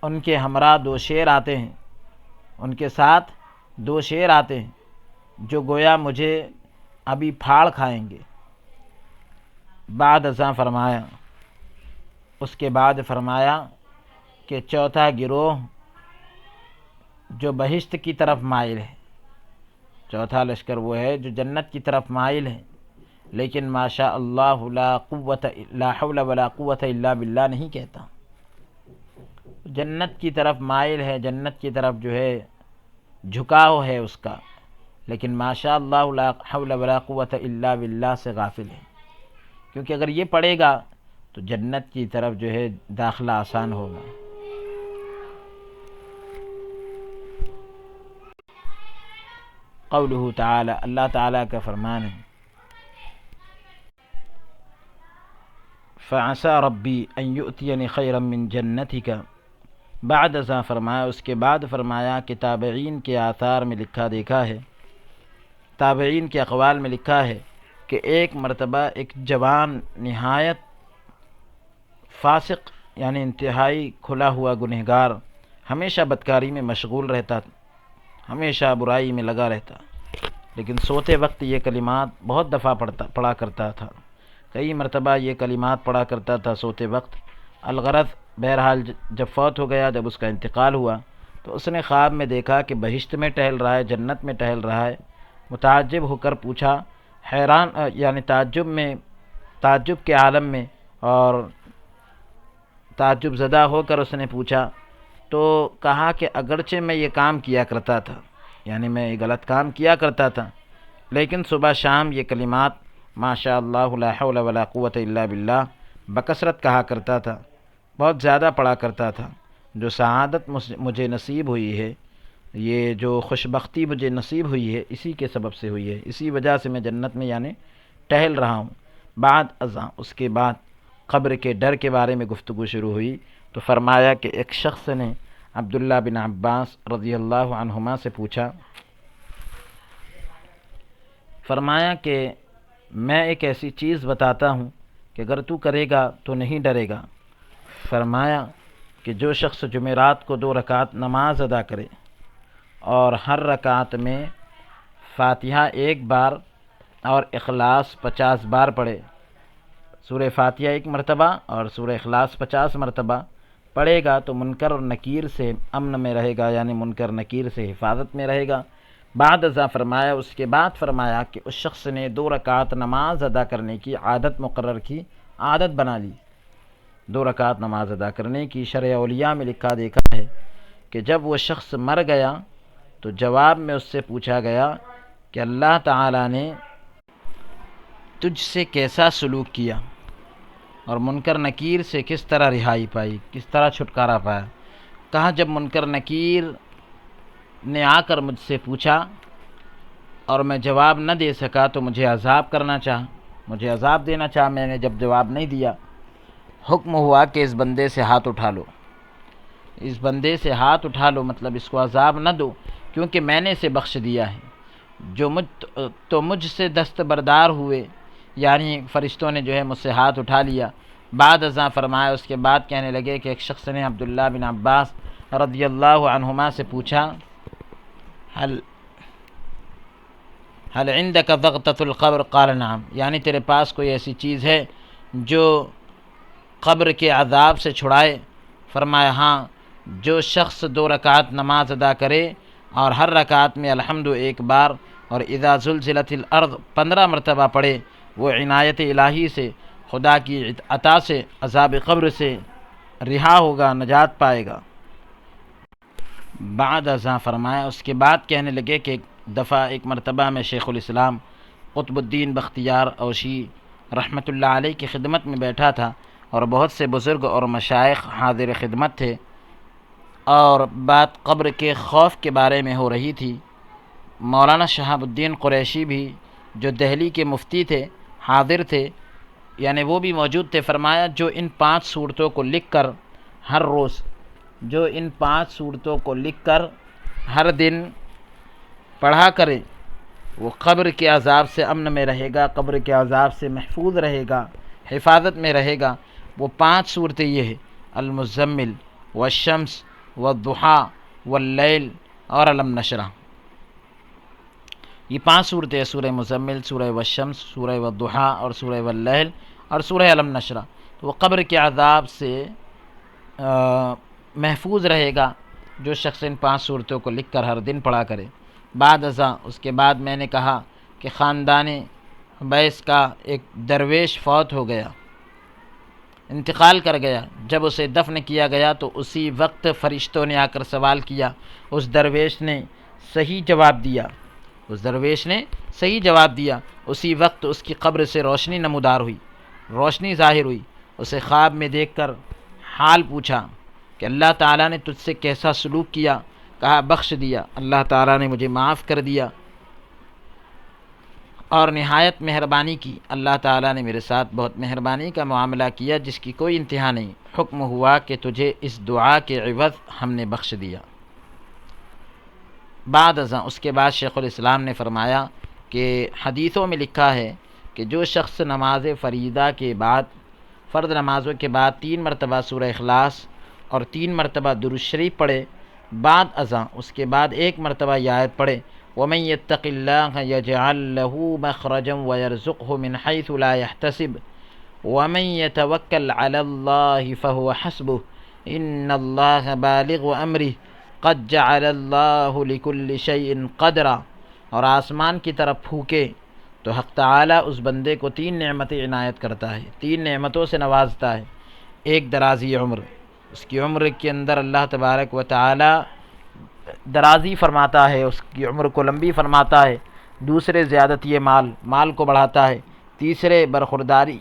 ان کے ہمراہ دو شیر آتے ہیں، ان کے ساتھ دو شیر آتے ہیں جو گویا مجھے ابھی پھاڑ کھائیں گے۔ بعد ازاں فرمایا، اس کے بعد فرمایا کہ چوتھا گروہ جو بہشت کی طرف مائل ہے، چوتھا لشکر وہ ہے جو جنت کی طرف مائل ہے، لیکن ماشاء اللہ لا حول ولا قوت الا باللہ نہیں کہتا، جنت کی طرف مائل ہے، جنت کی طرف جو ہے جھکاؤ ہے اس کا، لیکن ماشاء اللہ لا حول ولا قوت الا باللہ سے غافل ہے، کیونکہ اگر یہ پڑھے گا تو جنت کی طرف جو ہے داخلہ آسان ہوگا۔ قولہ تعالی، اللہ تعالیٰ کا فرمان ہے فعسى ربی ان یؤتینی خیرا من جنتک، بعد ازاں فرمایا اس کے بعد فرمایا کہ تابعین کے آثار میں لکھا دیکھا ہے، تابعین کے اقوال میں لکھا ہے کہ ایک مرتبہ ایک جوان نہایت فاسق یعنی انتہائی کھلا ہوا گنہگار ہمیشہ بدکاری میں مشغول رہتا، ہمیشہ برائی میں لگا رہتا، لیکن سوتے وقت یہ کلمات بہت دفعہ پڑھا کرتا تھا، کئی مرتبہ یہ کلمات پڑھا کرتا تھا سوتے وقت۔ الغرض بہرحال جب فوت ہو گیا، جب اس کا انتقال ہوا تو اس نے خواب میں دیکھا کہ بہشت میں ٹہل رہا ہے، جنت میں ٹہل رہا ہے۔ متعجب ہو کر پوچھا، حیران یعنی تعجب کے عالم میں اور تعجب زدہ ہو کر اس نے پوچھا تو کہا کہ اگرچہ میں یہ کام کیا کرتا تھا، یعنی میں یہ غلط کام کیا کرتا تھا، لیکن صبح شام یہ کلمات ماشاء اللہ لا حول ولا قوت الا باللہ بکثرت کہا کرتا تھا، بہت زیادہ پڑھا کرتا تھا۔ جو سعادت مجھے نصیب ہوئی ہے، یہ جو خوشبختی مجھے نصیب ہوئی ہے، اسی کے سبب سے ہوئی ہے، اسی وجہ سے میں جنت میں یعنی ٹہل رہا ہوں۔ بعد ازاں اس کے بعد قبر کے ڈر کے بارے میں گفتگو شروع ہوئی تو فرمایا کہ ایک شخص نے عبداللہ بن عباس رضی اللہ عنہما سے پوچھا، فرمایا کہ میں ایک ایسی چیز بتاتا ہوں کہ اگر تو کرے گا تو نہیں ڈرے گا۔ فرمایا کہ جو شخص جمعرات کو 2 رکعت نماز ادا کرے اور ہر رکعت میں فاتحہ 1 بار اور اخلاص 50 بار پڑھے، سورہ فاتحہ 1 مرتبہ اور سورہ اخلاص 50 مرتبہ پڑھے گا تو منکر اور نکیر سے امن میں رہے گا، یعنی منکر نکیر سے حفاظت میں رہے گا۔ بعد ازاں فرمایا اس کے بعد فرمایا کہ اس شخص نے 2 رکعت نماز ادا کرنے کی عادت مقرر کی، عادت بنا لی، 2 رکعت نماز ادا کرنے کی۔ شرح اولیاء میں لکھا دیکھا ہے کہ جب وہ شخص مر گیا تو جواب میں اس سے پوچھا گیا کہ اللہ تعالی نے تجھ سے کیسا سلوک کیا اور منکر نکیر سے کس طرح رہائی پائی، کس طرح چھٹکارا پایا۔ کہا جب منکر نکیر نے آ کر مجھ سے پوچھا اور میں جواب نہ دے سکا تو مجھے عذاب کرنا چاہا، مجھے عذاب دینا چاہا، میں نے جب جواب نہیں دیا، حکم ہوا کہ اس بندے سے ہاتھ اٹھا لو، اس بندے سے ہاتھ اٹھا لو، مطلب اس کو عذاب نہ دو کیونکہ میں نے اسے بخش دیا ہے۔ جو مجھ سے دستبردار ہوئے، یعنی فرشتوں نے جو ہے مجھ سے ہاتھ اٹھا لیا۔ بعد ازاں فرمایا اس کے بعد کہنے لگے کہ ایک شخص نے عبداللہ بن عباس رضی اللہ عنہما سے پوچھا، هل عندك ضغطة القبر؟ قال نعم، یعنی تیرے پاس کوئی ایسی چیز ہے جو قبر کے عذاب سے چھڑائے؟ فرمایا ہاں، جو شخص 2 رکعت نماز ادا کرے اور ہر رکعت میں الحمد 1 بار اور اذا زلزلت الارض 15 مرتبہ پڑھے، وہ عنایت الہی سے، خدا کی عطا سے، عذاب قبر سے رہا ہوگا، نجات پائے گا۔ بعد ازاں فرمایا اس کے بعد کہنے لگے کہ ایک دفعہ ایک مرتبہ میں شیخ الاسلام قطب الدین بختیار اوشی رحمۃ اللہ علیہ کی خدمت میں بیٹھا تھا اور بہت سے بزرگ اور مشائخ حاضر خدمت تھے اور بات قبر کے خوف کے بارے میں ہو رہی تھی۔ مولانا شہاب الدین قریشی بھی جو دہلی کے مفتی تھے حاضر تھے، یعنی وہ بھی موجود تھے۔ فرمایا جو ان 5 صورتوں کو لکھ کر ہر روز، جو ان 5 صورتوں کو لکھ کر ہر دن پڑھا کرے وہ قبر کے عذاب سے امن میں رہے گا، قبر کے عذاب سے محفوظ رہے گا، حفاظت میں رہے گا۔ وہ 5 صورتیں یہ ہیں: المزمل والشمس والضحیٰ واللیل اور علم نشرح۔ یہ 5 صورتیں، سورہ مزمل، سورہ والشمس، سورہ والضحیٰ اور سورہ واللیل اور سورہ علم نشرح۔ تو وہ قبر کے عذاب سے محفوظ رہے گا جو شخص ان 5 صورتوں کو لکھ کر ہر دن پڑھا کرے۔ بعد ازاں اس کے بعد میں نے کہا کہ خاندان بیس کا ایک درویش فوت ہو گیا، انتقال کر گیا۔ جب اسے دفن کیا گیا تو اسی وقت فرشتوں نے آ کر سوال کیا، اس درویش نے صحیح جواب دیا، اس درویش نے صحیح جواب دیا۔ اسی وقت اس کی قبر سے روشنی نمودار ہوئی، روشنی ظاہر ہوئی۔ اسے خواب میں دیکھ کر حال پوچھا کہ اللہ تعالیٰ نے تجھ سے کیسا سلوک کیا؟ کہا بخش دیا، اللہ تعالیٰ نے مجھے معاف کر دیا۔ اور نہایت مہربانی کی، اللہ تعالیٰ نے میرے ساتھ بہت مہربانی کا معاملہ کیا جس کی کوئی انتہا نہیں۔ حکم ہوا کہ تجھے اس دعا کے عوض ہم نے بخش دیا۔ بعد ازاں اس کے بعد شیخ الاسلام نے فرمایا کہ حدیثوں میں لکھا ہے کہ جو شخص نماز فریضہ کے بعد، فرض نمازوں کے بعد 3 مرتبہ سورہ اخلاص اور 3 مرتبہ درود شریف پڑھے، بعد ازاں اس کے بعد 1 مرتبہ یہ آیت پڑھے وَمَن يَتَّقِ اللَّهَ يَجْعَل لَّهُ مَخْرَجًا وَيَرْزُقْهُ مِنْ حَيْثُ لَا يَحْتَسِبُ وَمَن يَتَوَكَّلْ عَلَى اللَّهِ فَهُوَ حَسْبُهُ إِنَّ اللَّهَ بَالِغُ أَمْرِهِ قَدْ جَعَلَ اللَّهُ لِكُلِّ شَيْءٍ قَدْرًا۔ اور آسمان کی طرف پھونکے تو حق تعالیٰ اس بندے کو 3 نعمتیں عنایت کرتا ہے، 3 نعمتوں سے نوازتا ہے۔ ایک درازی عمر، اس کی عمر کے اندر اللہ تبارک و تعالیٰ درازی فرماتا ہے، اس کی عمر کو لمبی فرماتا ہے۔ دوسرے زیادتی مال کو بڑھاتا ہے۔ تیسرے برخورداری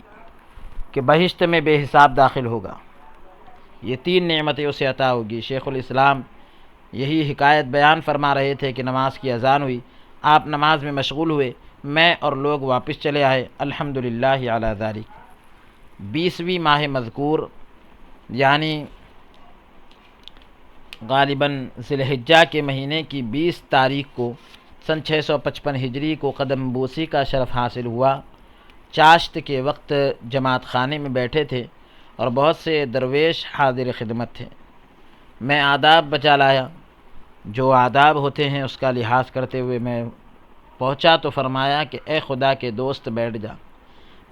کہ بہشت میں بے حساب داخل ہوگا۔ یہ 3 نعمتیں اسے عطا ہوگی۔ شیخ الاسلام یہی حکایت بیان فرما رہے تھے کہ نماز کی اذان ہوئی، آپ نماز میں مشغول ہوئے، میں اور لوگ واپس چلے آئے، الحمدللہ علی ذالک۔ 20ویں ماہ مذکور یعنی غالباً ذی الحجہ کے مہینے کی 20 تاریخ کو سن 655 ہجری کو قدم بوسی کا شرف حاصل ہوا۔ چاشت کے وقت جماعت خانے میں بیٹھے تھے اور بہت سے درویش حاضر خدمت تھے۔ میں آداب بجا لایا، جو آداب ہوتے ہیں اس کا لحاظ کرتے ہوئے میں پہنچا تو فرمایا کہ اے خدا کے دوست بیٹھ جا۔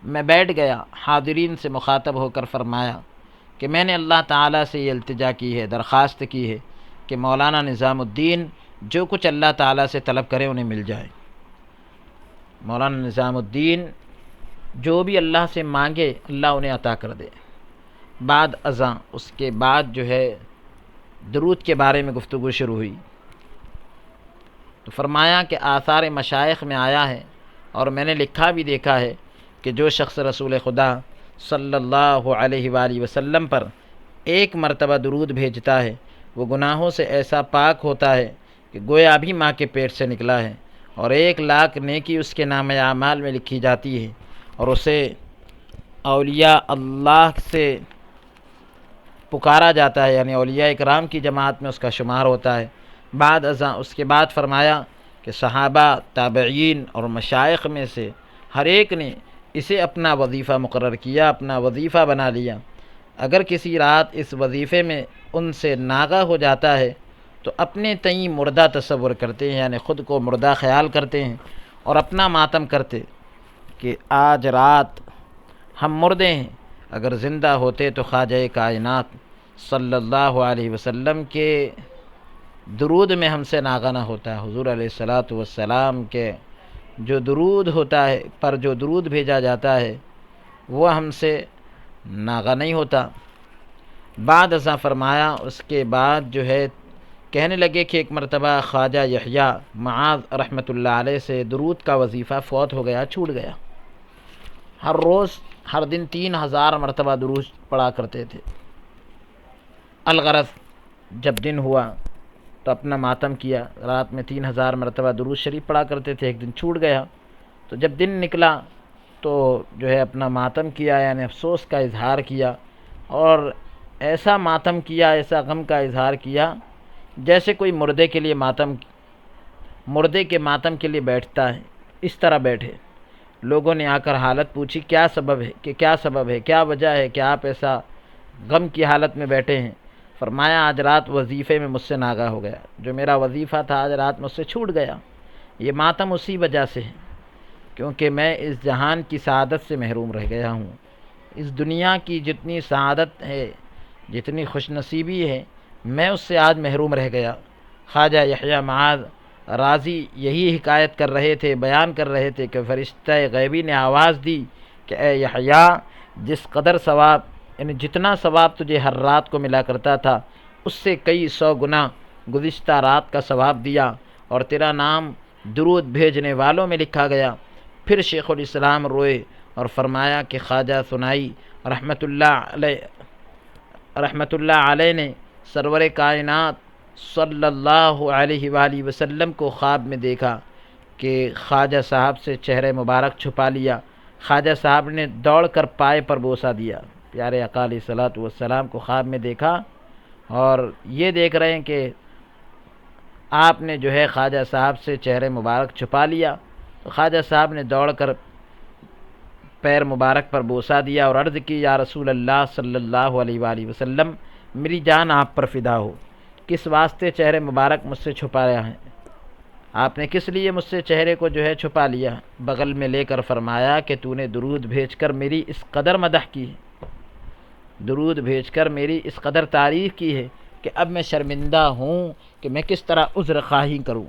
میں بیٹھ گیا۔ حاضرین سے مخاطب ہو کر فرمایا کہ میں نے اللہ تعالیٰ سے یہ التجا کی ہے، درخواست کی ہے کہ مولانا نظام الدین جو کچھ اللہ تعالیٰ سے طلب کرے انہیں مل جائے۔ مولانا نظام الدین جو بھی اللہ سے مانگے اللہ انہیں عطا کر دے۔ بعد ازاں اس کے بعد جو ہے درود کے بارے میں گفتگو شروع ہوئی تو فرمایا کہ آثار مشائخ میں آیا ہے اور میں نے لکھا بھی دیکھا ہے کہ جو شخص رسول خدا صلی اللہ علیہ وآلہ وسلم پر 1 مرتبہ درود بھیجتا ہے وہ گناہوں سے ایسا پاک ہوتا ہے کہ گویا ابھی ماں کے پیٹ سے نکلا ہے، اور 1 لاکھ نیکی اس کے نام اعمال میں لکھی جاتی ہے اور اسے اولیاء اللہ سے پکارا جاتا ہے، یعنی اولیاء اکرام کی جماعت میں اس کا شمار ہوتا ہے۔ بعد ازاں اس کے بعد فرمایا کہ صحابہ، تابعین اور مشائخ میں سے ہر ایک نے اسے اپنا وظیفہ مقرر کیا، اپنا وظیفہ بنا لیا۔ اگر کسی رات اس وظیفے میں ان سے ناغہ ہو جاتا ہے تو اپنے تئیں مردہ تصور کرتے ہیں، یعنی خود کو مردہ خیال کرتے ہیں اور اپنا ماتم کرتے کہ آج رات ہم مردے ہیں، اگر زندہ ہوتے تو خواجہ کائنات صلی اللہ علیہ وسلم کے درود میں ہم سے ناغہ نہ ہوتا ہے۔ حضور علیہ الصلاۃ والسلام کے جو درود ہوتا ہے، پر جو درود بھیجا جاتا ہے وہ ہم سے ناغہ نہیں ہوتا۔ بعد ازاں فرمایا اس کے بعد جو ہے کہنے لگے کہ 1 مرتبہ خواجہ یحییٰ معاذ رحمۃ اللہ علیہ سے درود کا وظیفہ فوت ہو گیا، چھوٹ گیا۔ ہر روز ہر دن 3000 مرتبہ درود پڑھا کرتے تھے۔ الغرض جب دن ہوا تو اپنا ماتم کیا، رات میں 3000 مرتبہ درود شریف پڑھا کرتے تھے، ایک دن چھوٹ گیا تو جب دن نکلا تو جو ہے اپنا ماتم کیا، یعنی افسوس کا اظہار کیا، اور ایسا ماتم کیا، ایسا غم کا اظہار کیا جیسے کوئی مردے کے کے لیے بیٹھتا ہے، اس طرح بیٹھے۔ لوگوں نے آ کر حالت پوچھی کیا سبب ہے، کیا وجہ ہے کہ آپ ایسا غم کی حالت میں بیٹھے ہیں؟ فرمایا آج رات وظیفے میں مجھ سے ناغہ ہو گیا، جو میرا وظیفہ تھا آج رات مجھ سے چھوٹ گیا۔ یہ ماتم اسی وجہ سے ہے کیونکہ میں اس جہان کی سعادت سے محروم رہ گیا ہوں۔ اس دنیا کی جتنی سعادت ہے، جتنی خوش نصیبی ہے، میں اس سے آج محروم رہ گیا۔ خواجہ یحییٰ معاذ رازی یہی حکایت کر رہے تھے، بیان کر رہے تھے کہ فرشتہ غیبی نے آواز دی کہ اے یحییٰ، جس قدر ثواب، یعنی جتنا ثواب تجھے ہر رات کو ملا کرتا تھا اس سے کئی 100 گنا گزشتہ رات کا ثواب دیا اور تیرا نام درود بھیجنے والوں میں لکھا گیا۔ پھر شیخ الاسلام روئے اور فرمایا کہ خواجہ ثنائی رحمۃ اللہ علیہ نے سرور کائنات صلی اللہ علیہ وآلہ وسلم کو خواب میں دیکھا کہ خواجہ صاحب سے چہرہ مبارک چھپا لیا. خواجہ صاحب نے دوڑ کر پائے پر بوسہ دیا. پیارے آقا علیہ الصلوۃ والسلام کو خواب میں دیکھا اور یہ دیکھ رہے ہیں کہ آپ نے جو ہے خواجہ صاحب سے چہرہ مبارک چھپا لیا. تو خواجہ صاحب نے دوڑ کر پیر مبارک پر بوسہ دیا اور عرض کی یا رسول اللہ صلی اللہ علیہ وآلہ وسلم میری جان آپ پر فدا ہو، کس واسطے چہرے مبارک مجھ سے چھپایا ہے؟ آپ نے کس لیے مجھ سے چہرے کو جو ہے چھپا لیا؟ بغل میں لے کر فرمایا کہ تو نے درود بھیج کر میری اس قدر مدح کی ہے، درود بھیج کر میری اس قدر تعریف کی ہے کہ اب میں شرمندہ ہوں کہ میں کس طرح عذر خواہی کروں.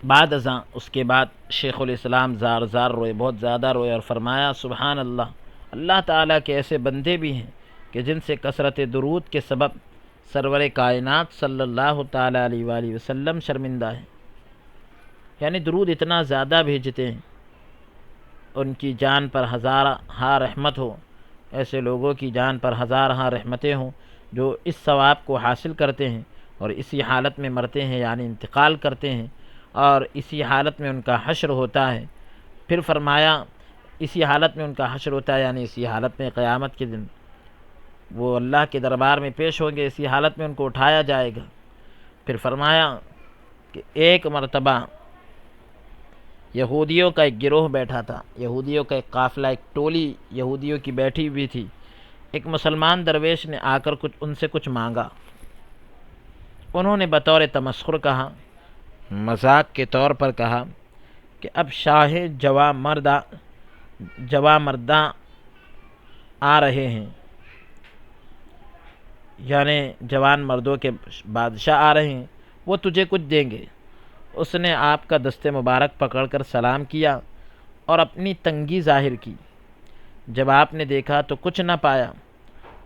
بعد ازاں اس کے بعد شیخ الاسلام زار زار روئے، بہت زیادہ روئے اور فرمایا سبحان اللہ، اللہ تعالیٰ کے ایسے بندے بھی ہیں کہ جن سے کثرت درود کے سبب سرور کائنات صلی اللہ تعالیٰ علیہ وآلہ وسلم شرمندہ ہیں. یعنی درود اتنا زیادہ بھیجتے ہیں، ان کی جان پر ہزارہا رحمت ہو، ایسے لوگوں کی جان پر ہزارہا رحمتیں ہوں جو اس ثواب کو حاصل کرتے ہیں اور اسی حالت میں مرتے ہیں، یعنی انتقال کرتے ہیں اور اسی حالت میں ان کا حشر ہوتا ہے. پھر فرمایا اسی حالت میں ان کا حشر ہوتا ہے، یعنی اسی حالت میں قیامت کے دن وہ اللہ کے دربار میں پیش ہوں گے، اسی حالت میں ان کو اٹھایا جائے گا. پھر فرمایا کہ ایک مرتبہ یہودیوں کا ایک گروہ بیٹھا تھا، یہودیوں کا ایک قافلہ، ایک ٹولی یہودیوں کی بیٹھی ہوئی تھی. ایک مسلمان درویش نے آ کر ان سے کچھ مانگا. انہوں نے بطور تمسخر کہا، مذاق کے طور پر کہا کہ اب شاہ جواں مرداں آ رہے ہیں، یعنی جوان مردوں کے بادشاہ آ رہے ہیں، وہ تجھے کچھ دیں گے. اس نے آپ کا دست مبارک پکڑ کر سلام کیا اور اپنی تنگی ظاہر کی. جب آپ نے دیکھا تو کچھ نہ پایا،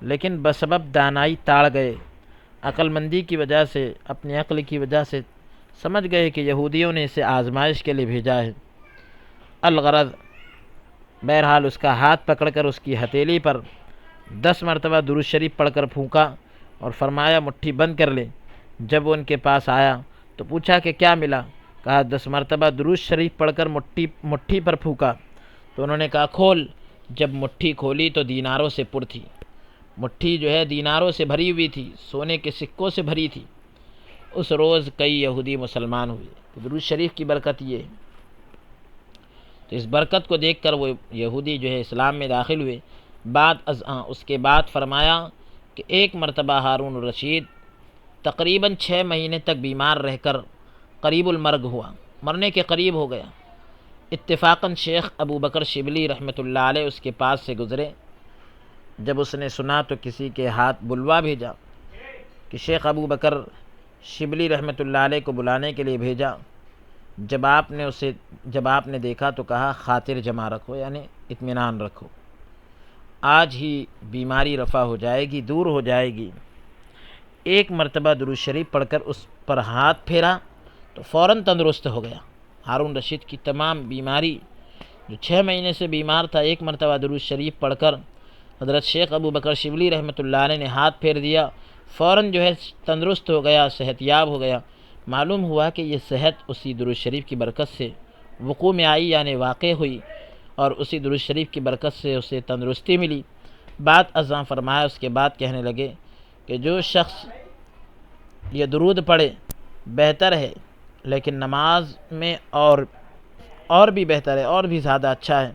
لیکن بسبب دانائی تاڑ گئے، عقل مندی کی وجہ سے، اپنی عقل کی وجہ سے سمجھ گئے کہ یہودیوں نے اسے آزمائش کے لیے بھیجا ہے. الغرض بہرحال اس کا ہاتھ پکڑ کر اس کی ہتھیلی پر 10 مرتبہ درود شریف پڑھ کر پھونکا اور فرمایا مٹھی بند کر لے. جب وہ ان کے پاس آیا تو پوچھا کہ کیا ملا؟ کہا 10 مرتبہ درود شریف پڑھ کر مٹھی پر پھونکا. تو انہوں نے کہا کھول. جب مٹھی کھولی تو دیناروں سے پر تھی، مٹھی جو ہے دیناروں سے بھری ہوئی تھی، سونے کے سکوں سے بھری تھی. اس روز کئی یہودی مسلمان ہوئے. درود شریف کی برکت یہ ہے. تو اس برکت کو دیکھ کر وہ یہودی جو ہے اسلام میں داخل ہوئے. اس کے بعد فرمایا کہ ایک مرتبہ ہارون الرشید تقریباً 6 مہینے تک بیمار رہ کر قریب المرگ ہوا، مرنے کے قریب ہو گیا. اتفاقاً شیخ ابو بکر شبلی رحمۃ اللہ علیہ اس کے پاس سے گزرے. جب اس نے سنا تو کسی کے ہاتھ بلوا بھیجا کہ شیخ ابو بکر شبلی رحمۃ اللہ علیہ کو بلانے کے لیے بھیجا. جب آپ نے دیکھا تو کہا خاطر جمع رکھو، یعنی اطمینان رکھو، آج ہی بیماری رفع ہو جائے گی، دور ہو جائے گی. ایک مرتبہ درود شریف پڑھ کر اس پر ہاتھ پھیرا تو فوراً تندرست ہو گیا. ہارون رشید کی تمام بیماری، جو 6 مہینے سے بیمار تھا، ایک مرتبہ درود شریف پڑھ کر حضرت شیخ ابو بکر شبلی رحمۃ اللہ علیہ نے ہاتھ پھیر دیا، فوراً جو ہے تندرست ہو گیا، صحت یاب ہو گیا. معلوم ہوا کہ یہ صحت اسی درود شریف کی برکت سے وقوع میں آئی، یعنی واقع ہوئی، اور اسی درود شریف کی برکت سے اسے تندرستی ملی. بعد ازاں فرمایا اس کے بعد کہنے لگے کہ جو شخص یہ درود پڑھے بہتر ہے، لیکن نماز میں اور بھی بہتر ہے، اور بھی زیادہ اچھا ہے.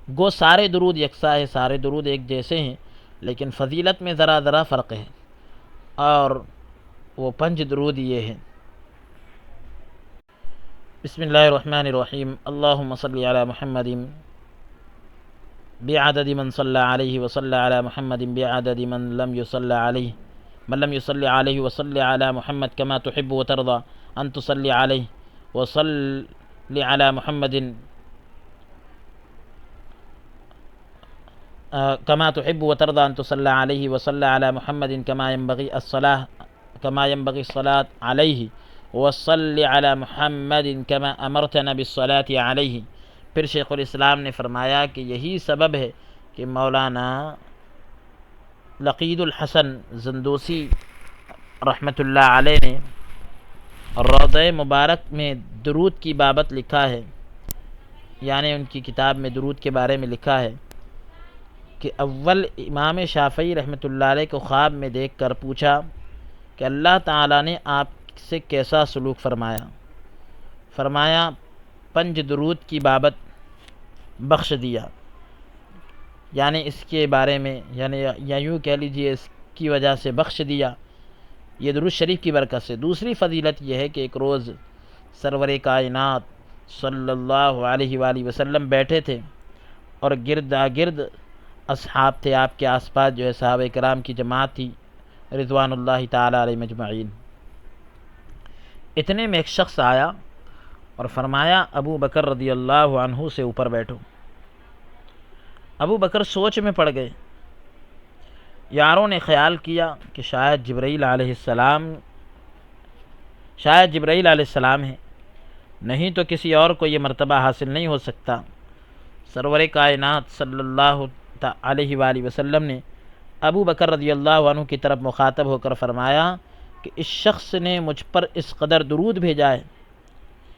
گو سارے درود یکساں ہے، سارے درود ایک جیسے ہیں، لیکن فضیلت میں ذرا فرق ہے، اور وہ 5 درود یہ ہیں. بسم اللہ الرحمن الرحیم. اللہم صلی علی محمد بعدد من صلی علیہ وصلی علی محمد بعدد من لم يصلی علیہ وصلی علی محمد کما تحب وترضى ان تصلی علیہ وصلی علی محمد كما تحب وترضى أن تصلى عليه وصلى على محمد كما ينبغي الصلاة عليه وصل على محمد كما أمرتنا بالصلاة عليه. پھر شیخ الاسلام نے فرمایا کہ یہی سبب ہے کہ مولانا لقید الحسن زندوسی رحمۃ اللہ علیہ نے روضہ مبارک میں درود کی بابت لکھا ہے، یعنی ان کی کتاب میں درود کے بارے میں لکھا ہے کہ اول امام شافعی رحمۃ اللہ علیہ کو خواب میں دیکھ کر پوچھا کہ اللہ تعالیٰ نے آپ سے کیسا سلوک فرمایا 5 درود کی بابت بخش دیا، یعنی اس کے بارے میں یا یوں کہہ لیجئے اس کی وجہ سے بخش دیا، یہ درود شریف کی برکت سے۔ دوسری فضیلت یہ ہے کہ ایک روز سرور کائنات صلی اللہ علیہ وآلہ وسلم بیٹھے تھے اور گرد اصحاب تھے، آپ کے آس پاس جو ہے صحابہ کرام کی جماعت تھی رضوان اللہ تعالی علیہ مجمعین۔ اتنے میں ایک شخص آیا اور فرمایا ابو بکر رضی اللہ عنہ سے اوپر بیٹھو۔ ابو بکر سوچ میں پڑ گئے، یاروں نے خیال کیا کہ شاید جبرائیل علیہ السلام ہے، نہیں تو کسی اور کو یہ مرتبہ حاصل نہیں ہو سکتا۔ سرور کائنات صلی اللہ علیہ وآلہ وسلم نے ابو بکر رضی اللہ عنہ کی طرف مخاطب ہو کر فرمایا کہ اس شخص نے مجھ پر اس قدر درود بھیجا ہے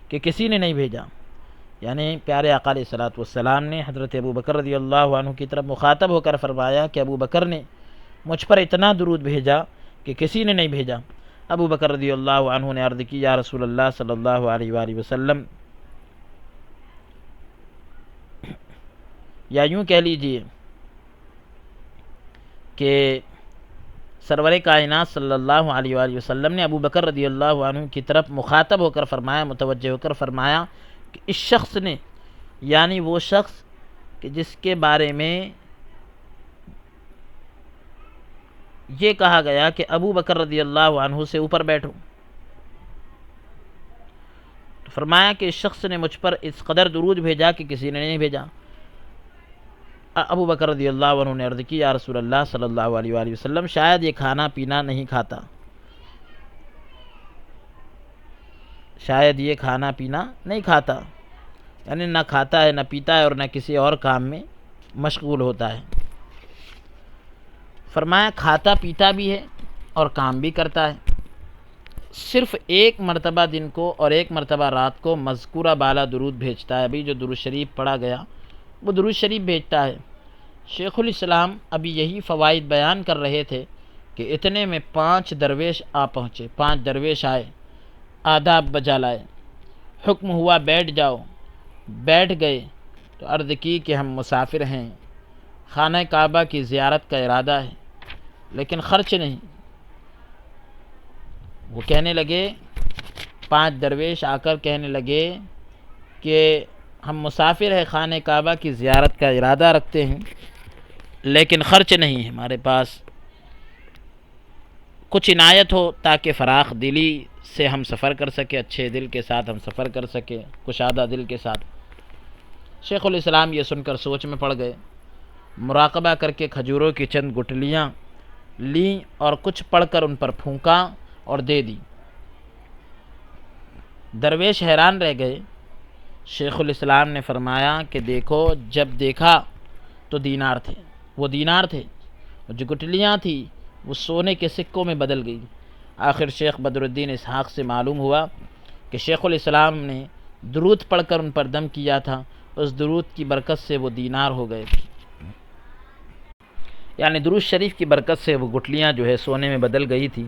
کہ کسی نے نہیں بھیجا، یعنی پیارے آقا علیہ الصلوۃ والسلام نے حضرت ابو بکر رضی اللہ عنہ کی طرف مخاطب ہو کر فرمایا کہ ابو بکر نے مجھ پر اتنا درود بھیجا کہ کسی نے نہیں بھیجا۔ ابو بکر رضی اللہ عنہ نے عرض کی یا رسول اللہ صلی اللہ علیہ وآلہ وسلم، یا یوں کہہ لیجئے کہ سرور کائنات صلی اللہ علیہ وآلہ وسلم نے ابو بکر رضی اللہ عنہ کی طرف مخاطب ہو کر فرمایا، متوجہ ہو کر فرمایا کہ اس شخص نے، یعنی وہ شخص کہ جس کے بارے میں یہ کہا گیا کہ ابو بکر رضی اللہ عنہ سے اوپر بیٹھو، تو فرمایا کہ اس شخص نے مجھ پر اس قدر درود بھیجا کہ کسی نے نہیں بھیجا۔ ابو بکر رضی اللہ عنہ نے عرض کی یا رسول اللہ صلی اللہ علیہ وآلہ وسلم، شاید یہ کھانا پینا نہیں کھاتا، شاید یہ کھانا پینا نہیں کھاتا، یعنی نہ کھاتا ہے نہ پیتا ہے اور نہ کسی اور کام میں مشغول ہوتا ہے۔ فرمایا کھاتا پیتا بھی ہے اور کام بھی کرتا ہے، صرف ایک مرتبہ دن کو اور ایک مرتبہ رات کو مذکورہ بالا درود بھیجتا ہے۔ ابھی جو درود شریف پڑھا گیا وہ درود شریف بھیجتا ہے۔ شیخ الاسلام ابھی یہی فوائد بیان کر رہے تھے کہ اتنے میں 5 درویش آ پہنچے، 5 درویش آئے، آداب بجا لائے، حکم ہوا بیٹھ جاؤ، بیٹھ گئے تو عرض کی کہ ہم مسافر ہیں، خانہ کعبہ کی زیارت کا ارادہ ہے لیکن خرچ نہیں۔ وہ کہنے لگے، 5 درویش آ کر کہنے لگے کہ ہم مسافر ہیں، خانہ کعبہ کی زیارت کا ارادہ رکھتے ہیں لیکن خرچ نہیں ہے ہمارے پاس، کچھ عنایت ہو تاکہ فراخ دلی سے ہم سفر کر سکیں، اچھے دل کے ساتھ ہم سفر کر سکیں، کشادہ دل کے ساتھ۔ شیخ الاسلام یہ سن کر سوچ میں پڑ گئے، مراقبہ کر کے کھجوروں کی چند گٹلیاں لیں اور کچھ پڑھ کر ان پر پھونکا اور دے دی۔ درویش حیران رہ گئے۔ شیخ الاسلام نے فرمایا کہ دیکھو، جب دیکھا تو دینار تھے، وہ دینار تھے، جو گٹلیاں تھیں وہ سونے کے سکوں میں بدل گئی۔ آخر شیخ بدر الدین اسحاق سے معلوم ہوا کہ شیخ الاسلام نے درود پڑھ کر ان پر دم کیا تھا، اس درود کی برکت سے وہ دینار ہو گئے تھے، یعنی درود شریف کی برکت سے وہ گٹلیاں جو ہے سونے میں بدل گئی تھی۔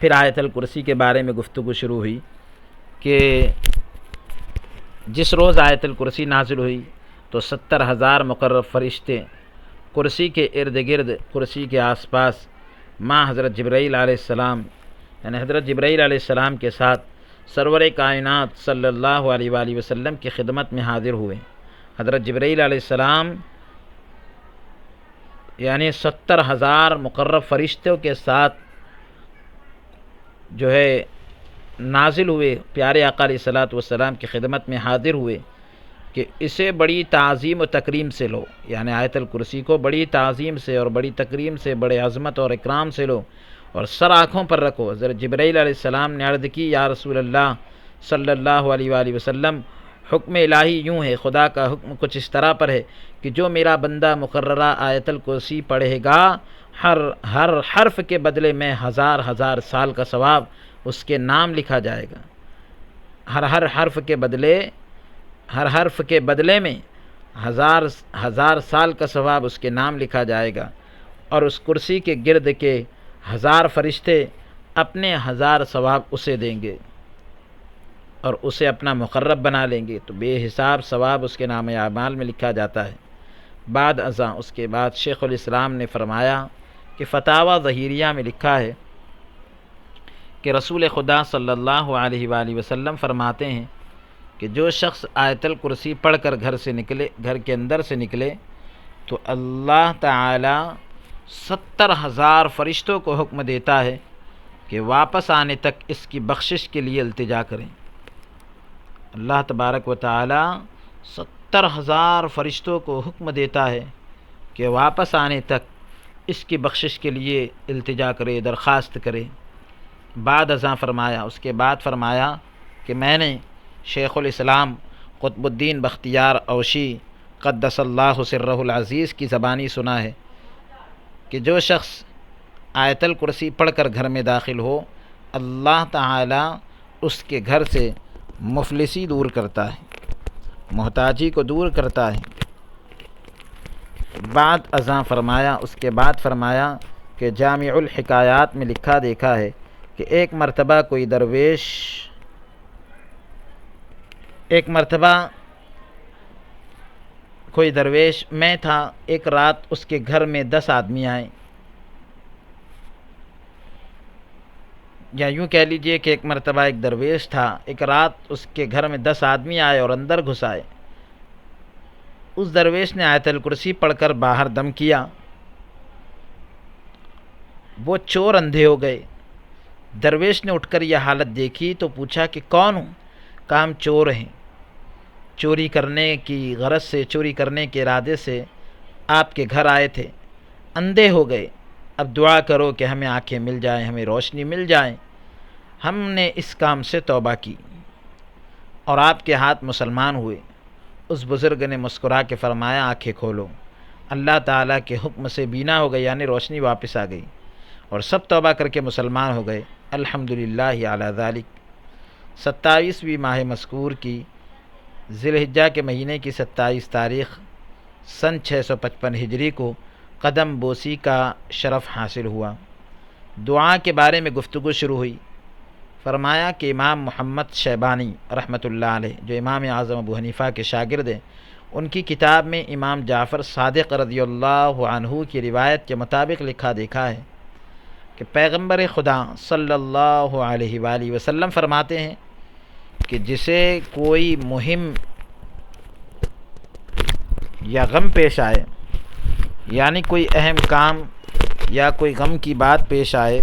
پھر آیت الکرسی کے بارے میں گفتگو شروع ہوئی کہ جس روز آیت الکرسی نازل ہوئی تو 70,000 مقرب فرشتے کرسی کے ارد گرد، کرسی کے آس پاس ماں حضرت جبرائیل علیہ السلام، یعنی حضرت جبرائیل علیہ السلام کے ساتھ سرور کائنات صلی اللہ علیہ وآلہ وسلم کی خدمت میں حاضر ہوئے۔ حضرت جبرائیل علیہ السلام یعنی 70,000 مقرب فرشتوں کے ساتھ جو ہے نازل ہوئے، پیارے آقا علیہ الصلوۃ والسلام کی خدمت میں حاضر ہوئے کہ اسے بڑی تعظیم و تکریم سے لو، یعنی آیت الکرسی کو بڑی تعظیم سے اور بڑی تکریم سے، بڑے عظمت اور اکرام سے لو اور سر آنکھوں پر رکھو۔ حضرت جبرائیل علیہ السلام نے عرض کی یا رسول اللہ صلی اللہ علیہ وآلہ وسلم، حکم الہی یوں ہے، خدا کا حکم کچھ اس طرح پر ہے کہ جو میرا بندہ مقررہ آیت الکرسی پڑھے گا، ہر حرف کے بدلے میں ہزار سال کا ثواب اس کے نام لکھا جائے گا۔ ہر حرف کے بدلے میں ہزار سال کا ثواب اس کے نام لکھا جائے گا، اور اس کرسی کے گرد کے 1000 فرشتے اپنے 1000 ثواب اسے دیں گے اور اسے اپنا مقرب بنا لیں گے، تو بے حساب ثواب اس کے نام اعمال میں لکھا جاتا ہے۔ بعد ازاں اس کے بعد شیخ الاسلام نے فرمایا کہ فتاوی ظہیریہ میں لکھا ہے کہ رسول خدا صلی اللہ علیہ وآلہ وسلم فرماتے ہیں کہ جو شخص آیت الکرسی پڑھ کر گھر کے اندر سے نکلے تو اللہ تعالی 70,000 فرشتوں کو حکم دیتا ہے کہ واپس آنے تک اس کی بخشش کے لیے التجا کریں۔ اللہ تبارک و تعالی 70,000 فرشتوں کو حکم دیتا ہے کہ واپس آنے تک اس کی بخشش کے لیے التجا کرے، درخواست کرے۔ بعد ازاں فرمایا، اس کے بعد فرمایا کہ میں نے شیخ الاسلام قطب الدین بختیار اوشی قدس اللہ سرہ العزیز کی زبانی سنا ہے کہ جو شخص آیت الکرسی پڑھ کر گھر میں داخل ہو، اللہ تعالی اس کے گھر سے مفلسی دور کرتا ہے، محتاجی کو دور کرتا ہے۔ بعد ازاں فرمایا، اس کے بعد فرمایا کہ جامع الحکایات میں لکھا دیکھا ہے کہ ایک مرتبہ کوئی درویش میں تھا، ایک رات اس کے گھر میں 10 آدمی آئے، یا یوں کہہ لیجئے کہ ایک مرتبہ ایک درویش تھا، ایک رات اس کے گھر میں 10 آدمی آئے اور اندر گھس آئے۔ اس درویش نے آیت الکرسی پڑھ کر باہر دم کیا، وہ چور اندھے ہو گئے۔ درویش نے اٹھ کر یہ حالت دیکھی تو پوچھا کہ کون ہوں؟ کہا ہم چور ہیں، چوری کرنے کی غرض سے، چوری کرنے کے ارادے سے آپ کے گھر آئے تھے، اندھے ہو گئے، اب دعا کرو کہ ہمیں آنکھیں مل جائیں، ہمیں روشنی مل جائیں۔ ہم نے اس کام سے توبہ کی اور آپ کے ہاتھ مسلمان ہوئے۔ اس بزرگ نے مسکرا کے فرمایا آنکھیں کھولو۔ اللہ تعالیٰ کے حکم سے بینا ہو گئی، یعنی روشنی واپس آ گئی، اور سب توبہ کر کے مسلمان ہو گئے۔ الحمدللہ علی ذالک۔ 27ویں ماہ مذکور کی ذی الحجہ کے مہینے کی 27 تاریخ سن 655 ہجری کو قدم بوسی کا شرف حاصل ہوا۔ دعا کے بارے میں گفتگو شروع ہوئی۔ فرمایا کہ امام محمد شیبانی رحمۃ اللہ علیہ، جو امام اعظم ابو حنیفہ کے شاگرد ہیں، ان کی کتاب میں امام جعفر صادق رضی اللہ عنہ کی روایت کے مطابق لکھا دیکھا ہے کہ پیغمبر خدا صلی اللہ علیہ وآلہ وسلم فرماتے ہیں کہ جسے کوئی مہم یا غم پیش آئے، یعنی کوئی اہم کام یا کوئی غم کی بات پیش آئے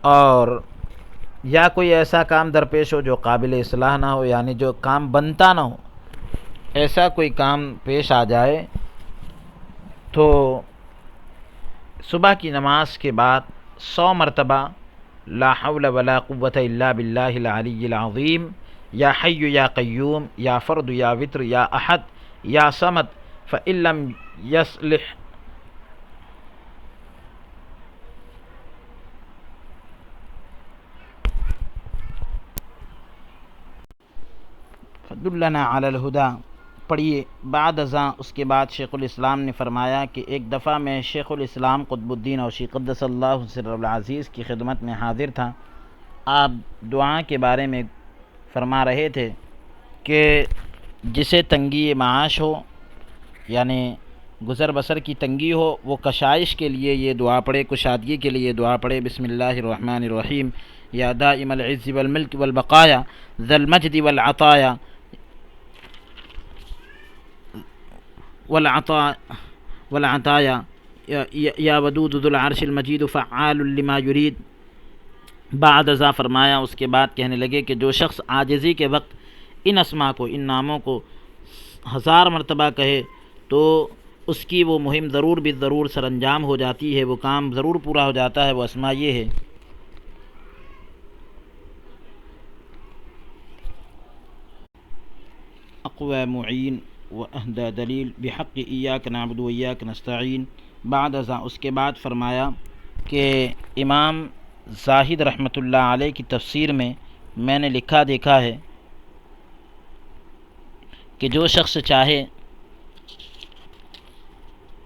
اور یا کوئی ایسا کام درپیش ہو جو قابل اصلاح نہ ہو، یعنی جو کام بنتا نہ ہو، ایسا کوئی کام پیش آ جائے تو صبح کی نماز کے بعد 100 مرتبہ لا حول ولا قوة الا باللہ العلی العظیم، یا حی یا قیوم، یا فرد یا وتر، یا احد یا صمد، فإن لم يصلح فدلنا علی الہدی پڑھیے۔ بعد ازاں اس کے بعد شیخ الاسلام نے فرمایا کہ ایک دفعہ میں شیخ الاسلام قطب الدین اوشی قدس اللہ سرہ العزیز کی خدمت میں حاضر تھا۔ آپ دعا کے بارے میں فرما رہے تھے کہ جسے تنگی معاش ہو، یعنی گزر بسر کی تنگی ہو، وہ کشائش کے لیے یہ دعا پڑھے، کشادگی کے لیے یہ دعا پڑھے۔ بسم اللہ الرحمن الرحیم، یا دائم العز والملک والبقایا ذا المجد والعطایا والعطایا یا ودود ذو العرش المجید فعال لما یرید۔ بعد ازاں فرمایا، اس کے بعد کہنے لگے کہ جو شخص عاجزی کے وقت ان اسماء کو، ان ناموں کو 1000 مرتبہ کہے تو اس کی وہ مہم ضرور بالضرور سر انجام ہو جاتی ہے، وہ کام ضرور پورا ہو جاتا ہے۔ وہ اسماء یہ ہے: اقوی معین، دلیل بحق ایاک نعبد و ایاک نستعین بعد ازاں، اس کے بعد فرمایا کہ امام زاہد رحمۃ اللہ علیہ کی تفسیر میں نے لکھا دیکھا ہے کہ جو شخص چاہے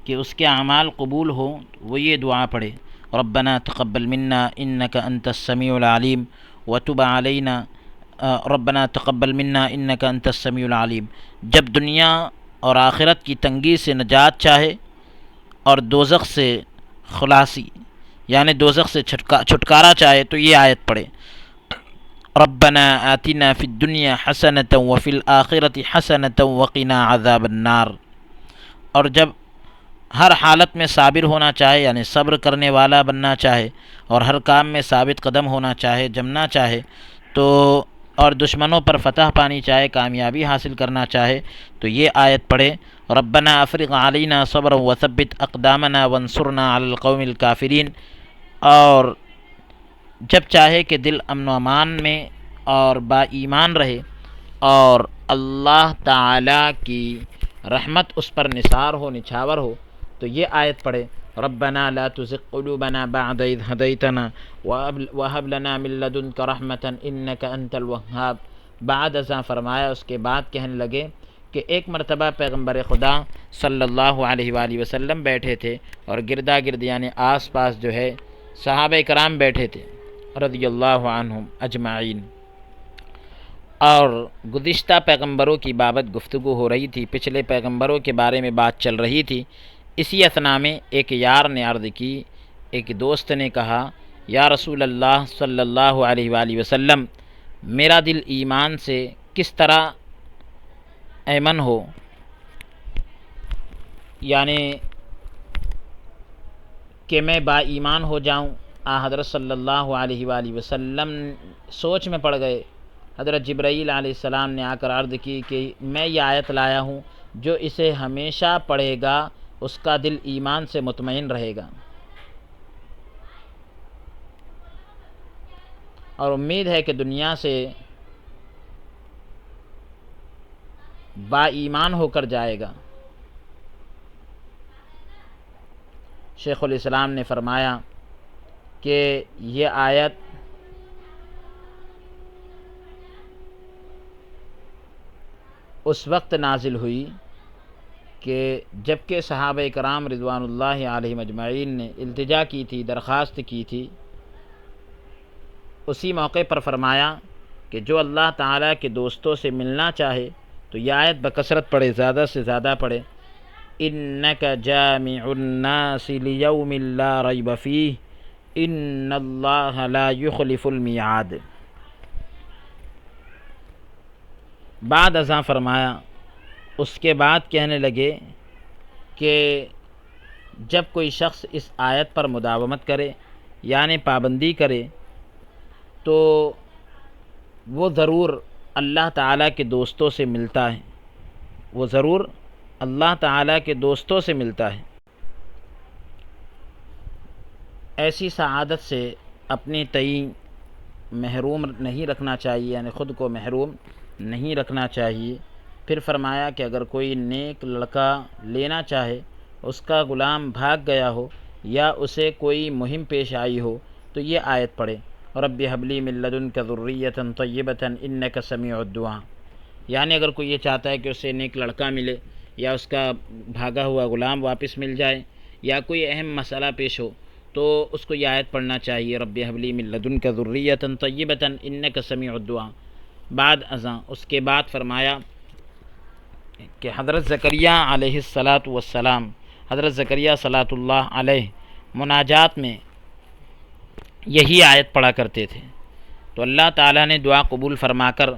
کہ اس کے اعمال قبول ہو وہ یہ دعا پڑھے، ربنا تقبل منا انک انت السمیع العلیم وتب علینا، ربنا تقبل منا انک انت السمیع العلیم۔ جب دنیا اور آخرت کی تنگی سے نجات چاہے اور دوزخ سے خلاصی یعنی دوزخ سے چھٹکارا چاہے تو یہ آیت پڑھے، ربنا آتنا فی الدنیا حسنۃ وفی الآخرۃ حسنۃ وقنا عذاب النار۔ اور جب ہر حالت میں صابر ہونا چاہے یعنی صبر کرنے والا بننا چاہے اور ہر کام میں ثابت قدم ہونا چاہے، جمنا چاہے تو اور دشمنوں پر فتح پانی چاہے، کامیابی حاصل کرنا چاہے تو یہ آیت پڑھے، ربنا افرغ علینا صبرا وثبت اقدامنا وانصرنا علی القوم الکافرین۔ اور جب چاہے کہ دل امن و امان میں اور با ایمان رہے اور اللہ تعالی کی رحمت اس پر نثار ہو، نچھاور ہو تو یہ آیت پڑھے، ربنا لا تزغ قلوبنا بعد اذ ہدیتنا وہب لنا من لدنک رحمۃ انک انت الوہاب۔ بعد ازاں فرمایا اس کے بعد کہنے لگے کہ ایک مرتبہ پیغمبر خدا صلی اللہ علیہ وآلہ وسلم بیٹھے تھے اور گردا گرد یعنی آس پاس جو ہے صحابہ کرام بیٹھے تھے رضی اللہ عنہم اجمعین، اور گزشتہ پیغمبروں کی بابت گفتگو ہو رہی تھی، پچھلے پیغمبروں کے بارے میں بات چل رہی تھی۔ اسی اثنا میں ایک یار نے عرض کی، ایک دوست نے کہا، یا رسول اللہ صلی اللہ علیہ وآلہ وسلم، میرا دل ایمان سے کس طرح ایمن ہو، یعنی کہ میں با ایمان ہو جاؤں۔ حضرت صلی اللہ علیہ وآلہ وسلم سوچ میں پڑ گئے۔ حضرت جبرائیل علیہ السلام نے آ کر عرض کی کہ میں یہ آیت لایا ہوں، جو اسے ہمیشہ پڑھے گا اس کا دل ایمان سے مطمئن رہے گا، اور امید ہے کہ دنیا سے با ایمان ہو کر جائے گا۔ شیخ الاسلام نے فرمایا کہ یہ آیت اس وقت نازل ہوئی کہ جبکہ صحابہ کرام رضوان اللہ علیہم اجمعین نے التجا کی تھی، درخواست کی تھی، اسی موقع پر فرمایا کہ جو اللہ تعالیٰ کے دوستوں سے ملنا چاہے تو یہ آیت بکثرت پڑھے، زیادہ سے زیادہ پڑھے، انک جامع الناس لیوم لا ریب فیہ ان اللہ لا یخلف المیعاد۔ بعد ازاں فرمایا، اس کے بعد کہنے لگے کہ جب کوئی شخص اس آیت پر مداومت کرے یعنی پابندی کرے تو وہ ضرور اللہ تعالیٰ کے دوستوں سے ملتا ہے، وہ ضرور اللہ تعالیٰ کے دوستوں سے ملتا ہے۔ ایسی سعادت سے اپنی تئیں محروم نہیں رکھنا چاہیے، یعنی خود کو محروم نہیں رکھنا چاہیے۔ پھر فرمایا کہ اگر کوئی نیک لڑکا لینا چاہے، اس کا غلام بھاگ گیا ہو یا اسے کوئی مہم پیش آئی ہو تو یہ آیت پڑھے، رب ہب لی من لدنک ذریۃ طیبۃ انک سمیع الدعاء۔ یعنی اگر کوئی یہ چاہتا ہے کہ اسے نیک لڑکا ملے یا اس کا بھاگا ہوا غلام واپس مل جائے یا کوئی اہم مسئلہ پیش ہو تو اس کو یہ آیت پڑھنا چاہیے، رب ہب لی من لدنک ذریۃ طیبۃ انک سمیع الدعاء۔ بعد ازاں اس کے بعد فرمایا کہ حضرت زکریا علیہ السلام، حضرت زکریا صلاۃ اللہ علیہ مناجات میں یہی آیت پڑھا کرتے تھے، تو اللہ تعالیٰ نے دعا قبول فرما کر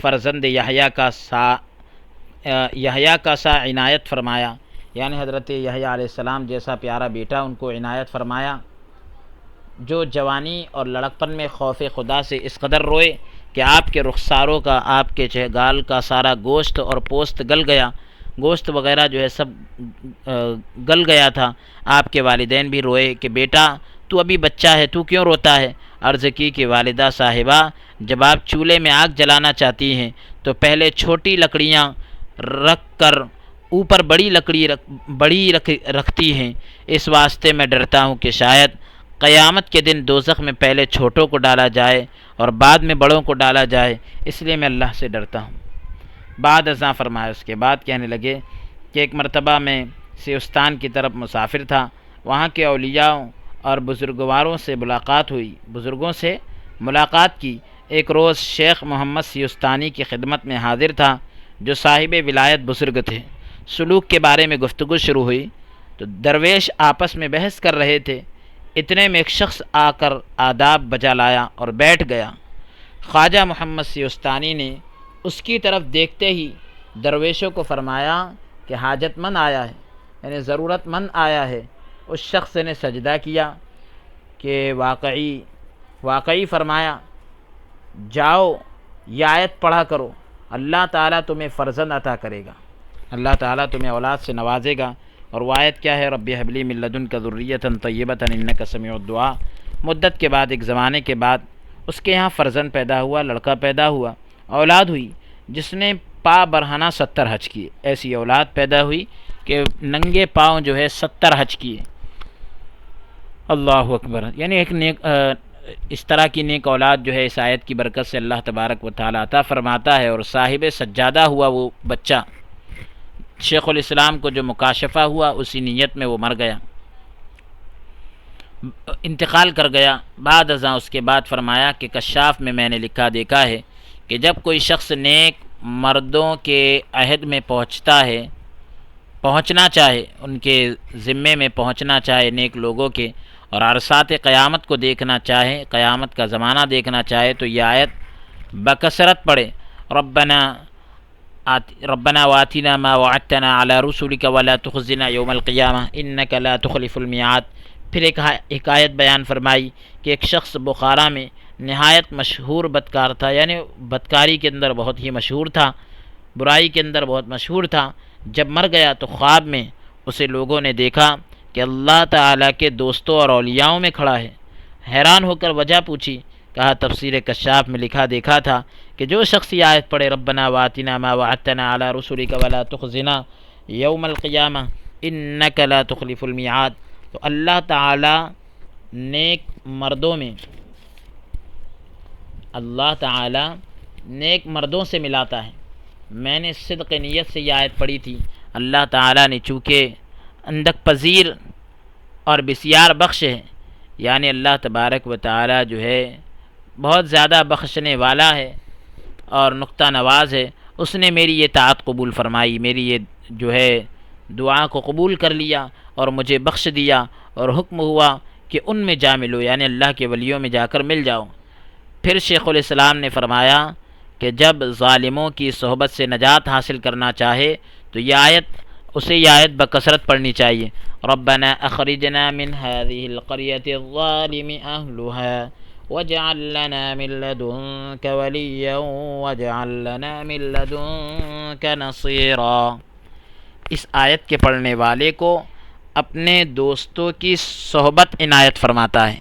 فرزند یحییٰ کا سا عنایت فرمایا، یعنی حضرت یحییٰ علیہ السلام جیسا پیارا بیٹا ان کو عنایت فرمایا، جو جوانی اور لڑکپن میں خوف خدا سے اس قدر روئے کہ آپ کے رخساروں کا، آپ کے گال کا سارا گوشت اور پوست گل گیا، گوشت وغیرہ جو ہے سب گل گیا تھا۔ آپ کے والدین بھی روئے کہ بیٹا تو ابھی بچہ ہے، تو کیوں روتا ہے؟ عرض کی کہ والدہ صاحبہ، جب آپ چولہے میں آگ جلانا چاہتی ہیں تو پہلے چھوٹی لکڑیاں رکھ کر اوپر بڑی رکھتی ہیں، اس واسطے میں ڈرتا ہوں کہ شاید قیامت کے دن دوزخ میں پہلے چھوٹوں کو ڈالا جائے اور بعد میں بڑوں کو ڈالا جائے، اس لیے میں اللہ سے ڈرتا ہوں۔ بعد ازاں فرمایا، اس کے بعد کہنے لگے کہ ایک مرتبہ میں سیستان کی طرف مسافر تھا، وہاں کے اولیاء اور بزرگواروں سے ملاقات کی۔ ایک روز شیخ محمد سیستانی کی خدمت میں حاضر تھا، جو صاحب ولایت بزرگ تھے۔ سلوک کے بارے میں گفتگو شروع ہوئی تو درویش آپس میں بحث کر رہے تھے، اتنے میں ایک شخص آ کر آداب بجا لایا اور بیٹھ گیا۔ خواجہ محمد سیستانی نے اس کی طرف دیکھتے ہی درویشوں کو فرمایا کہ حاجت مند آیا ہے، یعنی ضرورت مند آیا ہے۔ اس شخص نے سجدہ کیا کہ واقعی فرمایا، جاؤ یہ آیت پڑھا کرو، اللہ تعالیٰ تمہیں فرزند عطا کرے گا، اللہ تعالیٰ تمہیں اولاد سے نوازے گا۔ اور وہ آیت کیا ہے؟ رب هب لی من لدنک ذریۃ طیبۃ انک سمیع الدعاء۔ مدت کے بعد، ایک زمانے کے بعد، اس کے یہاں فرزند پیدا ہوا، لڑکا پیدا ہوا، اولاد ہوئی جس نے پا برہنہ 70 حج کیے۔ ایسی اولاد پیدا ہوئی کہ ننگے پاؤں جو ہے 70 حج کیے۔ اللہ اکبر! یعنی ایک نیک اس طرح کی نیک اولاد جو ہے اس آیت کی برکت سے اللہ تبارک و تعالیٰ عطا فرماتا ہے، اور صاحب سجادہ ہوا وہ بچہ، شیخ الاسلام کو جو مکاشفہ ہوا اسی نیت میں وہ مر گیا، انتقال کر گیا۔ بعد ازاں اس کے بعد فرمایا کہ کشاف میں نے دیکھا ہے کہ جب کوئی شخص نیک مردوں کے عہد میں پہنچنا چاہے، ان کے ذمے میں پہنچنا چاہے، نیک لوگوں کے، اور عرصات قیامت کو دیکھنا چاہے، قیامت کا زمانہ دیکھنا چاہے، تو یہ آیت بکثرت پڑھے، ربنا واتنا ما وعدتنا علی رسولک ولا تخزنا یوم القیامہ انک لا تخلف المیعاد۔ پھر ایک آیت بیان فرمائی کہ ایک شخص بخارا میں نہایت مشہور بدکار تھا، یعنی بدکاری کے اندر بہت ہی مشہور تھا، برائی کے اندر بہت مشہور تھا۔ جب مر گیا تو خواب میں اسے لوگوں نے دیکھا کہ اللہ تعالیٰ کے دوستوں اور اولیاؤں میں کھڑا ہے۔ حیران ہو کر وجہ پوچھی، کہا تفسیر کشاف میں دیکھا تھا کہ جو شخص یہ آیت پڑھے ربنا واتنا ما وعدتنا علی رسولک ولا تخزنا یوم القیامہ انک لا تخلف المیعاد، تو اللہ تعالیٰ نیک مردوں سے ملاتا ہے۔ میں نے صدق نیت سے یہ آیت پڑھی تھی، اللہ تعالیٰ نے چونکہ اندک پذیر اور بسیار بخش ہے، یعنی اللہ تبارک و تعالیٰ جو ہے بہت زیادہ بخشنے والا ہے اور نقطہ نواز ہے، اس نے میری یہ طاعت قبول فرمائی، میری یہ جو ہے دعا کو قبول کر لیا اور مجھے بخش دیا، اور حکم ہوا کہ ان میں جا ملو، یعنی اللہ کے ولیوں میں جا کر مل جاؤ۔ پھر شیخ الاسلام نے فرمایا کہ جب ظالموں کی صحبت سے نجات حاصل کرنا چاہے تو یہ آیت بکثرت پڑھنی چاہیے، ربنا اخرجنا من هذه القرية الظالم اهلها واجعل لنا من لدنك وليا واجعل لنا من لدنك نصيرا۔ اس آیت کے پڑھنے والے کو اپنے دوستوں کی صحبت عنایت فرماتا ہے۔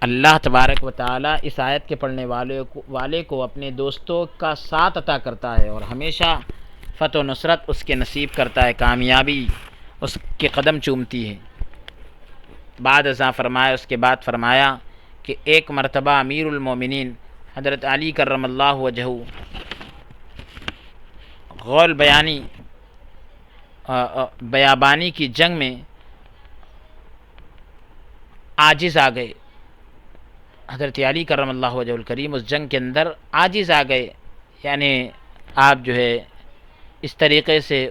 اللہ تبارک و تعالیٰ اس آیت کے پڑھنے والے کو اپنے دوستوں کا ساتھ عطا کرتا ہے، اور ہمیشہ فتح و نصرت اس کے نصیب کرتا ہے، کامیابی اس کے قدم چومتی ہے۔ بعد ازاں فرمایا، اس کے بعد فرمایا کہ ایک مرتبہ امیر المومنین حضرت علی کرم اللہ وجہہ غول بیابانی کی جنگ میں عاجز آ گئے۔ حضرت علی کرم اللہ وجہہ الکریم اس جنگ کے اندر عاجز آ گئے، یعنی آپ جو ہے اس طریقے سے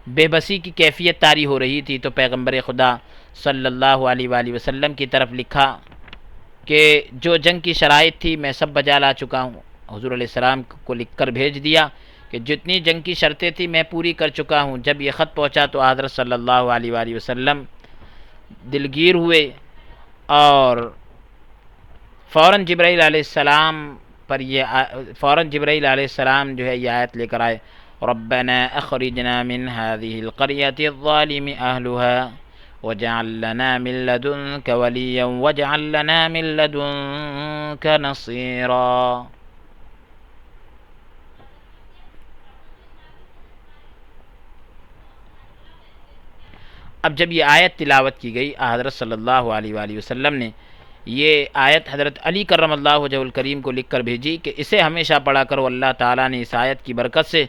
بے بسی کی کیفیت طاری ہو رہی تھی، تو پیغمبر خدا صلی اللہ علیہ وآلہ وسلم کی طرف لکھا کہ جو جنگ کی شرائط تھی میں سب بجا لا چکا ہوں۔ حضور علیہ السلام کو لکھ کر بھیج دیا کہ جتنی جنگ کی شرطیں تھیں میں پوری کر چکا ہوں۔ جب یہ خط پہنچا تو حضرت صلی اللہ علیہ وآلہ وسلم دلگیر ہوئے اور فوراً جبرائیل علیہ السلام جو ہے یہ آیت لے کر آئے، ربنا اخرجنا من هذه القرية الظالم اهلها واجعل لنا من لدنك وليا واجعل لنا من لدنك نصيرا۔ اب جب یہ آیت تلاوت کی گئی، حضرت صلی اللہ علیہ وآلہ وسلم نے یہ آیت حضرت علی کرم اللہ وجہہ الکریم کو لکھ کر بھیجی کہ اسے ہمیشہ پڑھا کرو، اللہ تعالیٰ نے اس آیت کی برکت سے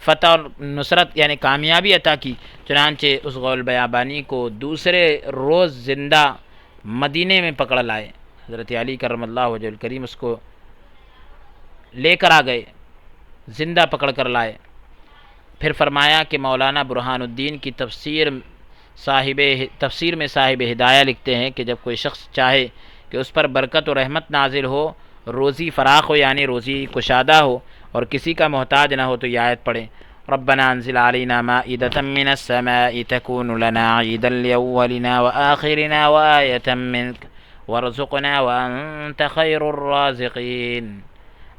فتح اور نصرت یعنی کامیابی عطا کی۔ چنانچہ اس غول بیابانی کو دوسرے روز زندہ مدینے میں پکڑ لائے، حضرت علی کرم اللہ وجہہ الکریم اس کو لے کر آ گئے، زندہ پکڑ کر لائے۔ پھر فرمایا کہ مولانا برہان الدین کی تفسیر میں صاحب ہدایہ لکھتے ہیں کہ جب کوئی شخص چاہے کہ اس پر برکت و رحمت نازل ہو، روزی فراخ ہو یعنی روزی کشادہ ہو، اور کسی کا محتاج نہ ہو، تو یہ آیت پڑھے، ربنا انزل علینا مائدۃ من السماء تکون لنا عیدا لاولنا وآخرنا وآیۃ منک وارزقنا وانت خیر الرازقین۔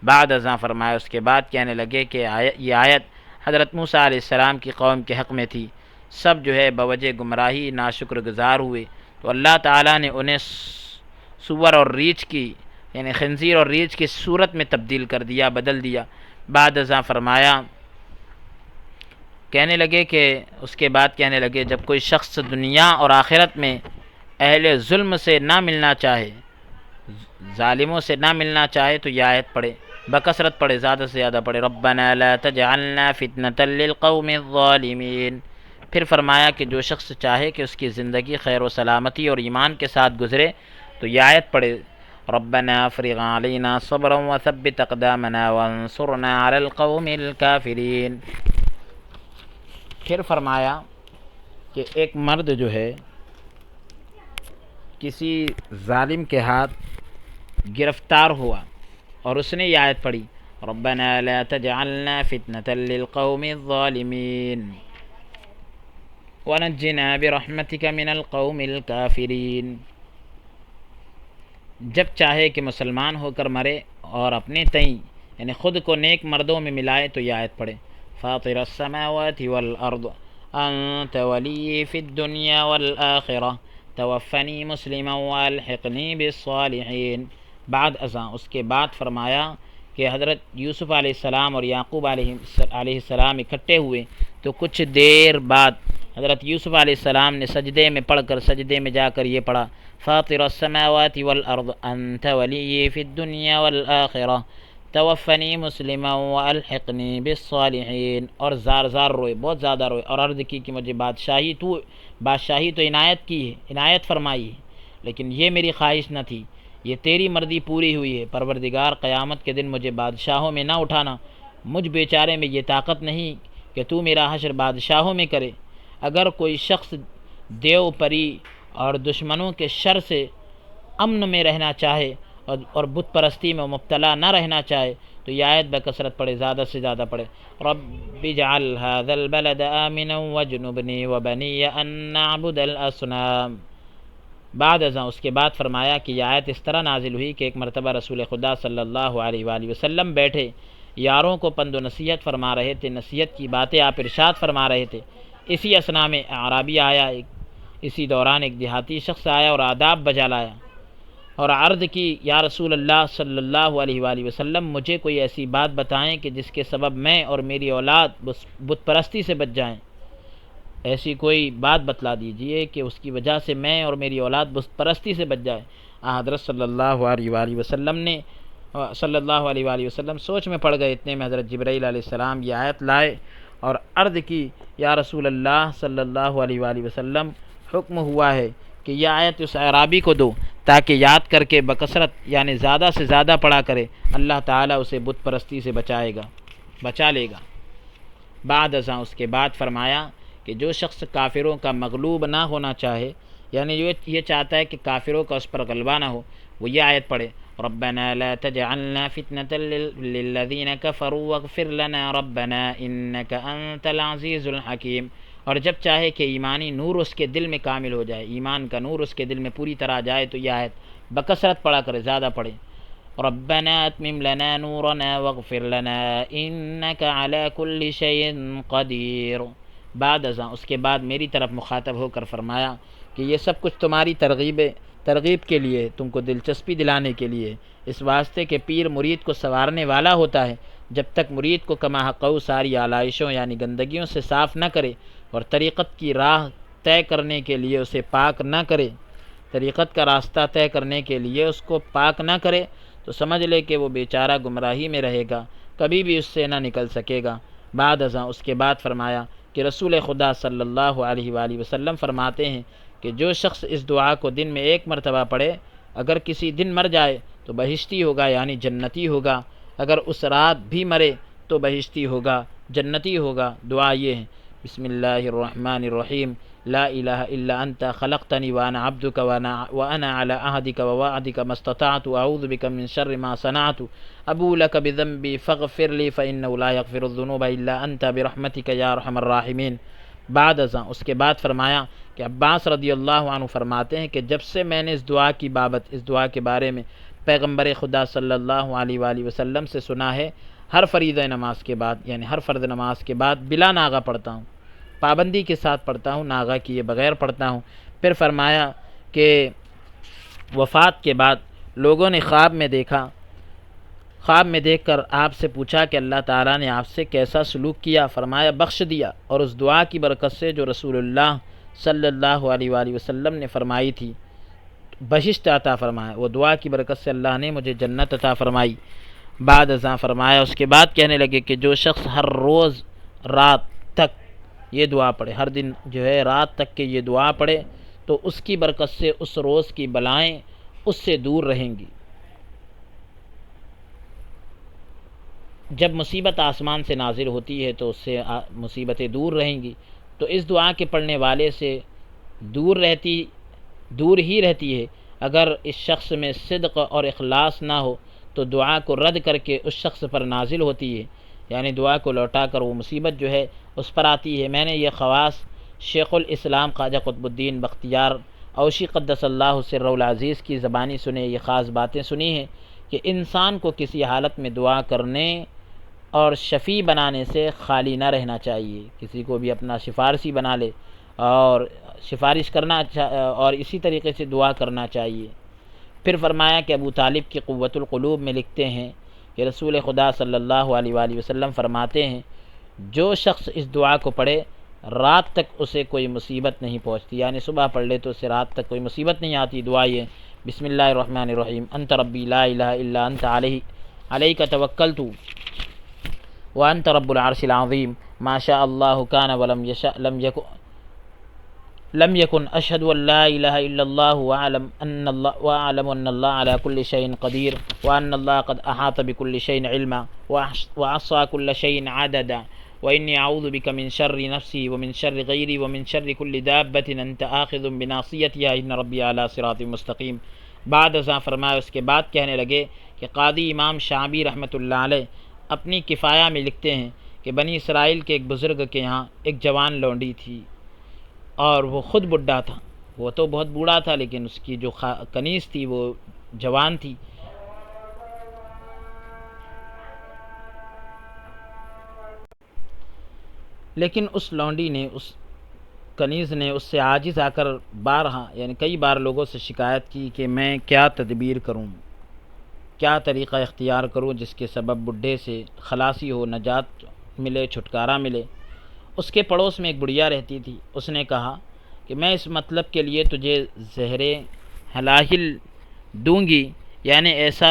بعد ازاں فرمایا اس کے بعد کہنے لگے کہ یہ آیت حضرت موسیٰ علیہ السلام کی قوم کے حق میں تھی، سب جو ہے بوجہ گمراہی ناشکر گزار ہوئے، تو اللہ تعالیٰ نے انہیں سور اور ریچھ کی یعنی خنزیر اور ریچھ کی صورت میں تبدیل کر دیا، بدل دیا۔ بعد ازاں فرمایا کہنے لگے کہ اس کے بعد کہنے لگے جب کوئی شخص دنیا اور آخرت میں اہل ظلم سے نہ ملنا چاہے، ظالموں سے نہ ملنا چاہے، تو یہ آیت پڑھے، بکثرت پڑھے، زیادہ سے زیادہ پڑھے، ربنا لا تجعلنا فتنة للقوم الظالمین۔ پھر فرمایا کہ جو شخص چاہے کہ اس کی زندگی خیر و سلامتی اور ایمان کے ساتھ گزرے، تو یہ آیت پڑھے، ربنا افرغ علینا صبرا وثبت اقدامنا وانصرنا علی القوم الکافرین۔ پھر فرمایا کہ ایک مرد جو ہے کسی ظالم کے ہاتھ گرفتار ہوا اور اس نے یہ آیت پڑھی، ربنا لا تجعلنا فتنة للقوم الظالمین ونجنا برحمتک من القوم الکافرین۔ جب چاہے کہ مسلمان ہو کر مرے اور اپنے تئیں یعنی خود کو نیک مردوں میں ملائے، تو یہ آیت پڑھے، فاطر السماوات والارض انت ولی فی الدنیا والآخرہ توفنی مسلما والحقنی بالصالحین۔ بعد ازاں اس کے بعد فرمایا کہ حضرت یوسف علیہ السلام اور یعقوب علیہ السلام اکٹھے ہوئے، تو کچھ دیر بعد حضرت یوسف علیہ السلام نے سجدے میں پڑھ کر سجدے میں جا کر یہ پڑھا، فاطر السماوات والارض انت ولی فی الدنیا والآخرہ توفنی مسلما والحقنی بالصالحین، اور زار روئے، بہت زیادہ روئے، اور عرض کی کہ مجھے بادشاہی تو عنایت کی ہے، عنایت فرمائی ہے، لیکن یہ میری خواہش نہ تھی، یہ تیری مرضی پوری ہوئی ہے، پروردگار قیامت کے دن مجھے بادشاہوں میں نہ اٹھانا، مجھ بیچارے میں یہ طاقت نہیں کہ تو میرا حشر بادشاہوں میں کرے۔ اگر کوئی شخص دیو پری اور دشمنوں کے شر سے امن میں رہنا چاہے اور بت پرستی میں مبتلا نہ رہنا چاہے، تو یہ آیت بکثرت پڑھے، زیادہ سے زیادہ پڑھے، رب اجعل هذا البلد آمنا واجنبنی وبنی ان نعبد الاصنام۔ بعد ازاں اس کے بعد فرمایا کہ یہ آیت اس طرح نازل ہوئی کہ ایک مرتبہ رسول خدا صلی اللہ علیہ وآلہ وسلم بیٹھے، یاروں کو پند و نصیحت فرما رہے تھے، نصیحت کی باتیں آپ ارشاد فرما رہے تھے۔ اسی اثنا میں اعرابی آیا، اسی دوران ایک دیہاتی شخص آیا اور آداب بجا لایا اور عرض کی، یا رسول اللہ صلی اللہ علیہ وآلہ وسلم، مجھے کوئی ایسی بات بتائیں کہ جس کے سبب میں اور میری اولاد بت پرستی سے بچ جائیں، ایسی کوئی بات بتلا دیجئے کہ اس کی وجہ سے میں اور میری اولاد بت پرستی سے بچ جائے۔ حضرت صلی اللہ علیہ وآلہ وسلم سوچ میں پڑ گئے، اتنے میں حضرت جبرائیل علیہ السلام یہ آیت لائے اور عرض کی، یا رسول اللہ صلی اللہ علیہ وآلہ وسلم، حکم ہوا ہے کہ یہ آیت اس اعرابی کو دو تاکہ یاد کر کے بکثرت یعنی زیادہ سے زیادہ پڑھا کرے، اللہ تعالیٰ اسے بت پرستی سے بچا لے گا۔ بعد ازاں اس کے بعد فرمایا کہ جو شخص کافروں کا مغلوب نہ ہونا چاہے، یعنی یہ چاہتا ہے کہ کافروں کا اس پر غلبہ نہ ہو، وہ یہ آیت پڑھے، ربنا لا تجعلنا فتنة للذین کفروا واغفر لنا ربنا انک انت العزیز الحکیم۔ اور جب چاہے کہ ایمانی نور اس کے دل میں کامل ہو جائے، ایمان کا نور اس کے دل میں پوری طرح جائے، تو یہ آیت بکثرت پڑھا کرے، زیادہ پڑھے، ربنا اتمم لنا نورنا واغفر لنا انک علی کل شیء قدیر۔ بعد ازاں اس کے بعد میری طرف مخاطب ہو کر فرمایا کہ یہ سب کچھ تمہاری ترغیب کے لیے، تم کو دلچسپی دلانے کے لیے، اس واسطے کہ پیر مرید کو سنوارنے والا ہوتا ہے، جب تک مرید کو کما حقہ ساری آلائشوں یعنی گندگیوں سے صاف نہ کرے اور طریقت کی راہ طے کرنے کے لیے اسے پاک نہ کرے، طریقت کا راستہ طے کرنے کے لیے اس کو پاک نہ کرے، تو سمجھ لے کہ وہ بیچارہ گمراہی میں رہے گا، کبھی بھی اس سے نہ نکل سکے گا۔ بعد ازاں اس کے بعد فرمایا کہ رسول خدا صلی اللہ علیہ وآلہ وسلم فرماتے ہیں کہ جو شخص اس دعا کو دن میں 1 مرتبہ پڑھے، اگر کسی دن مر جائے تو بہشتی ہوگا، یعنی جنتی ہوگا، اگر اس رات بھی مرے تو بہشتی ہوگا، جنتی ہوگا۔ دعا یہ ہے: بسم اللہ الرحمن الرحیم، لا الہ الا انت خلقتنی وانا عبدک وانا علی عہدک ووعدک ما استطعت اعوذ بک من شر ما صنعت ابوء لک بذنبی فاغفر لی فانہ لا یغفر الذنوب الا انت برحمتک یا ارحم الراحمین۔ بعد ازاں اس کے بعد فرمایا کہ عباس رضی اللہ عنہ فرماتے ہیں کہ جب سے میں نے اس دعا کی بابت، اس دعا کے بارے میں پیغمبر خدا صلی اللہ علیہ وآلہ وسلم سے سنا ہے، ہر فریضہ نماز کے بعد، یعنی ہر فرض نماز کے بعد بلا ناغہ پڑھتا ہوں، پابندی کے ساتھ پڑھتا ہوں، ناغہ کیے بغیر پڑھتا ہوں۔ پھر فرمایا کہ وفات کے بعد لوگوں نے خواب میں دیکھ کر آپ سے پوچھا کہ اللہ تعالیٰ نے آپ سے کیسا سلوک کیا؟ فرمایا بخش دیا، اور اس دعا کی برکت سے جو رسول اللہ صلی اللہ علیہ وآلہ وسلم نے فرمائی تھی، بہشت عطا فرمایا، وہ دعا کی برکت سے اللہ نے مجھے جنت عطا فرمائی۔ بعد ازاں فرمایا اس کے بعد کہنے لگے کہ جو شخص ہر روز رات تک یہ دعا پڑھے، ہر دن جو ہے رات تک کے یہ دعا پڑھے، تو اس کی برکت سے اس روز کی بلائیں اس سے دور رہیں گی۔ جب مصیبت آسمان سے نازل ہوتی ہے تو اس سے مصیبتیں دور رہیں گی، تو اس دعا کے پڑھنے والے سے دور ہی رہتی ہے۔ اگر اس شخص میں صدق اور اخلاص نہ ہو تو دعا کو رد کر کے اس شخص پر نازل ہوتی ہے، یعنی دعا کو لوٹا کر وہ مصیبت جو ہے اس پر آتی ہے۔ میں نے یہ خواص شیخ الاسلام خواجہ قطب الدین بختیار اوشی قدس اللہ سرہ العزیز کی زبانی سنے، یہ خاص باتیں سنی ہیں کہ انسان کو کسی حالت میں دعا کرنے اور شفیع بنانے سے خالی نہ رہنا چاہیے۔ کسی کو بھی اپنا سفارشی بنا لے اور سفارش کرنا اور اسی طریقے سے دعا کرنا چاہیے۔ پھر فرمایا کہ ابو طالب کی قوت القلوب میں لکھتے ہیں کہ رسول خدا صلی اللہ علیہ وآلہ وسلم فرماتے ہیں جو شخص اس دعا کو پڑھے رات تک اسے کوئی مصیبت نہیں پہنچتی، یعنی صبح پڑھ لے تو اسے رات تک کوئی مصیبت نہیں آتی۔ دعا یہ: بسم اللہ الرحمن الرحیم، انت ربی لا الہ الا انت علیک توکلت وانت رب العرش العظیم، ما شاء اللہ کان ولم یشأ لم یکن، اشہد ان لا الہ الا اللہ واعلم ان اللہ علی کل شیء قدیر وان اللہ قد احاط بکل شیء علما واحصى کل شیء عددا وانی اعوذ بک من شر نفسی ومن شر غیری ومن شر کل دابۃ انت آخذ بناصیتها ان ربی علی صراط مستقیم۔ بعد ازاں فرمایا اس کے بعد کہنے لگے کہ قاضی امام شعبی رحمۃ اللہ علیہ اپنی کفایہ میں لکھتے ہیں کہ بنی اسرائیل کے ایک بزرگ کے یہاں ایک جوان لونڈی تھی، اور وہ خود بڈھا تھا، وہ تو بہت بوڑھا تھا لیکن اس کی جو کنیز تھی وہ جوان تھی۔ لیکن اس لونڈی نے، اس کنیز نے اس سے عاجز آ کر یعنی کئی بار لوگوں سے شکایت کی کہ میں کیا تدبیر کروں، کیا طریقہ اختیار کروں جس کے سبب بڈھے سے خلاصی ہو، نجات ملے، چھٹکارا ملے۔ اس کے پڑوس میں ایک بڑھیا رہتی تھی، اس نے کہا کہ میں اس مطلب کے لیے تجھے زہر ہلاہل دوں گی، یعنی ایسا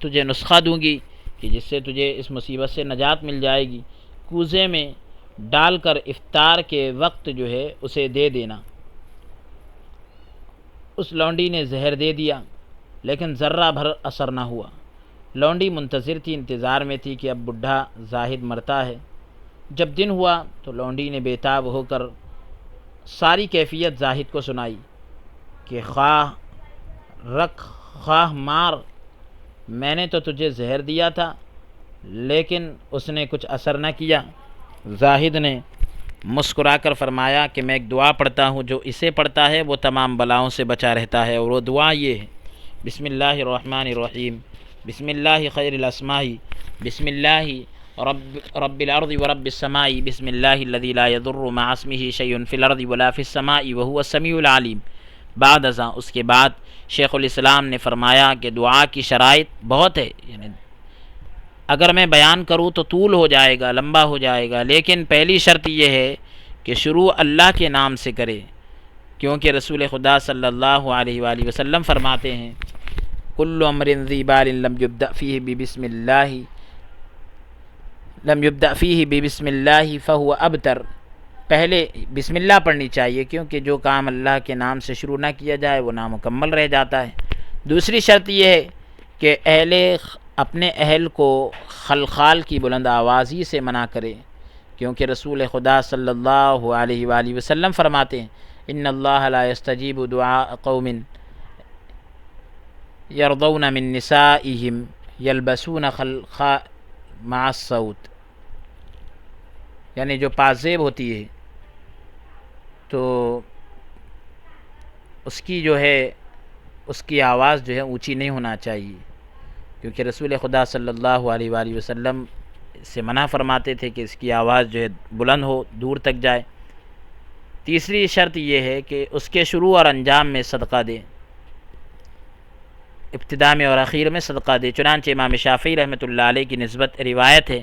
تجھے نسخہ دوں گی کہ جس سے تجھے اس مصیبت سے نجات مل جائے گی، کوزے میں ڈال کر افطار کے وقت جو ہے اسے دے دینا۔ اس لونڈی نے زہر دے دیا لیکن ذرہ بھر اثر نہ ہوا۔ لونڈی منتظر تھی، انتظار میں تھی کہ اب بڈھا زاہد مرتا ہے۔ جب دن ہوا تو لونڈی نے بے تاب ہو کر ساری کیفیت زاہد کو سنائی کہ خواہ رکھ خواہ مار، میں نے تو تجھے زہر دیا تھا لیکن اس نے کچھ اثر نہ کیا۔ زاہد نے مسکرا کر فرمایا کہ میں ایک دعا پڑھتا ہوں، جو اسے پڑھتا ہے وہ تمام بلاؤں سے بچا رہتا ہے، اور وہ دعا یہ ہے: بسم اللہ الرحمن الرحیم، بسم اللہ خیر الاسماء، بسم اللہ رب الارض ورب السماء، بسم اللہ الذی لا یضر مع اسمہ شیء فی الارض ولا فی السماء وہو السمیع العلیم۔ بعد ازاں اس کے بعد شیخ الاسلام نے فرمایا کہ دعا کی شرائط بہت ہے، یعنی اگر میں بیان کروں تو طول ہو جائے گا، لمبا ہو جائے گا، لیکن پہلی شرط یہ ہے کہ شروع اللہ کے نام سے کرے، کیونکہ رسول خدا صلی اللہ علیہ وآلہ وسلم فرماتے ہیں کل امر ذی بال لم یبدأ فیہ ببسم اللہ فہو ابتر، پہلے بسم اللہ پڑھنی چاہیے، کیونکہ جو کام اللہ کے نام سے شروع نہ کیا جائے وہ نامکمل رہ جاتا ہے۔ دوسری شرط یہ ہے کہ اپنے اہل کو خلخال کی بلند آوازی سے منع کرے، کیونکہ رسول خدا صلی اللہ علیہ وآلہ وسلم فرماتے ہیں ان اللہ لا یستجیب دعاء قوم یرضون من نسائہم یلبسون خلخال مع الصوت، یعنی جو پازیب ہوتی ہے تو اس کی آواز جو ہے اونچی نہیں ہونا چاہیے، کیونکہ رسول خدا صلی اللہ علیہ وآلہ وسلم سے منع فرماتے تھے کہ اس کی آواز جو ہے بلند ہو، دور تک جائے۔ تیسری شرط یہ ہے کہ اس کے شروع اور انجام میں صدقہ دے، ابتداء میں اور اخیر میں صدقہ دے۔ چنانچہ امام شافعی رحمۃ اللہ علیہ کی نسبت روایت ہے،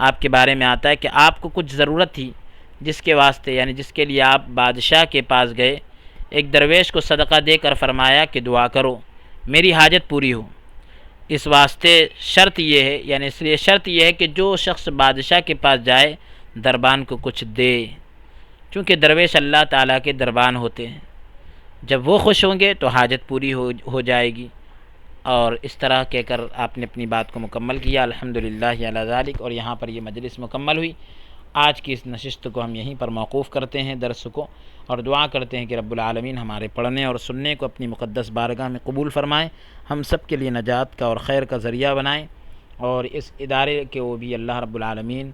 آپ کے بارے میں آتا ہے کہ آپ کو کچھ ضرورت تھی جس کے واسطے، یعنی جس کے لیے آپ بادشاہ کے پاس گئے، ایک درویش کو صدقہ دے کر فرمایا کہ دعا کرو میری حاجت پوری ہو۔ اس واسطے شرط یہ ہے، یعنی اس لیے شرط یہ ہے کہ جو شخص بادشاہ کے پاس جائے دربان کو کچھ دے، چونکہ درویش اللہ تعالیٰ کے دربان ہوتے ہیں، جب وہ خوش ہوں گے تو حاجت پوری ہو جائے گی۔ اور اس طرح کہہ کر آپ نے اپنی بات کو مکمل کیا، الحمدللہ علی ذالک، اور یہاں پر یہ مجلس مکمل ہوئی۔ آج کی اس نشست کو ہم یہیں پر موقوف کرتے ہیں، درس کو، اور دعا کرتے ہیں کہ رب العالمین ہمارے پڑھنے اور سننے کو اپنی مقدس بارگاہ میں قبول فرمائیں، ہم سب کے لیے نجات کا اور خیر کا ذریعہ بنائیں، اور اس ادارے کے وہ بھی اللہ رب العالمین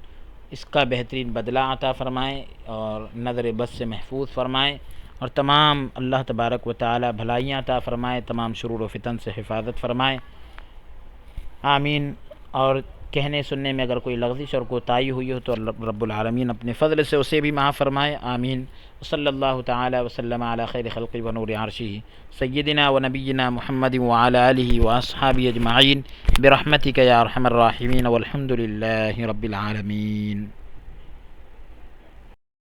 اس کا بہترین بدلہ عطا فرمائیں اور نظر بد سے محفوظ فرمائیں، اور تمام اللہ تبارک و تعالی بھلائیاں عطا فرمائیں، تمام شرور و فتن سے حفاظت فرمائیں، آمین۔ اور کہنے سننے میں اگر کوئی لغزش اور کوتاہی ہوئی ہو تو رب العالمین اپنے فضل سے اسے بھی معاف فرمائے، آمین۔ صلی اللہ تعالی وسلم علی خیر خلقہ و نور عرشہ سیدنا و نبینا محمد وعلی آلہ واصحابہ اجمعین برحمتک یا ارحم الراحمین، والحمد للہ رب العالمین۔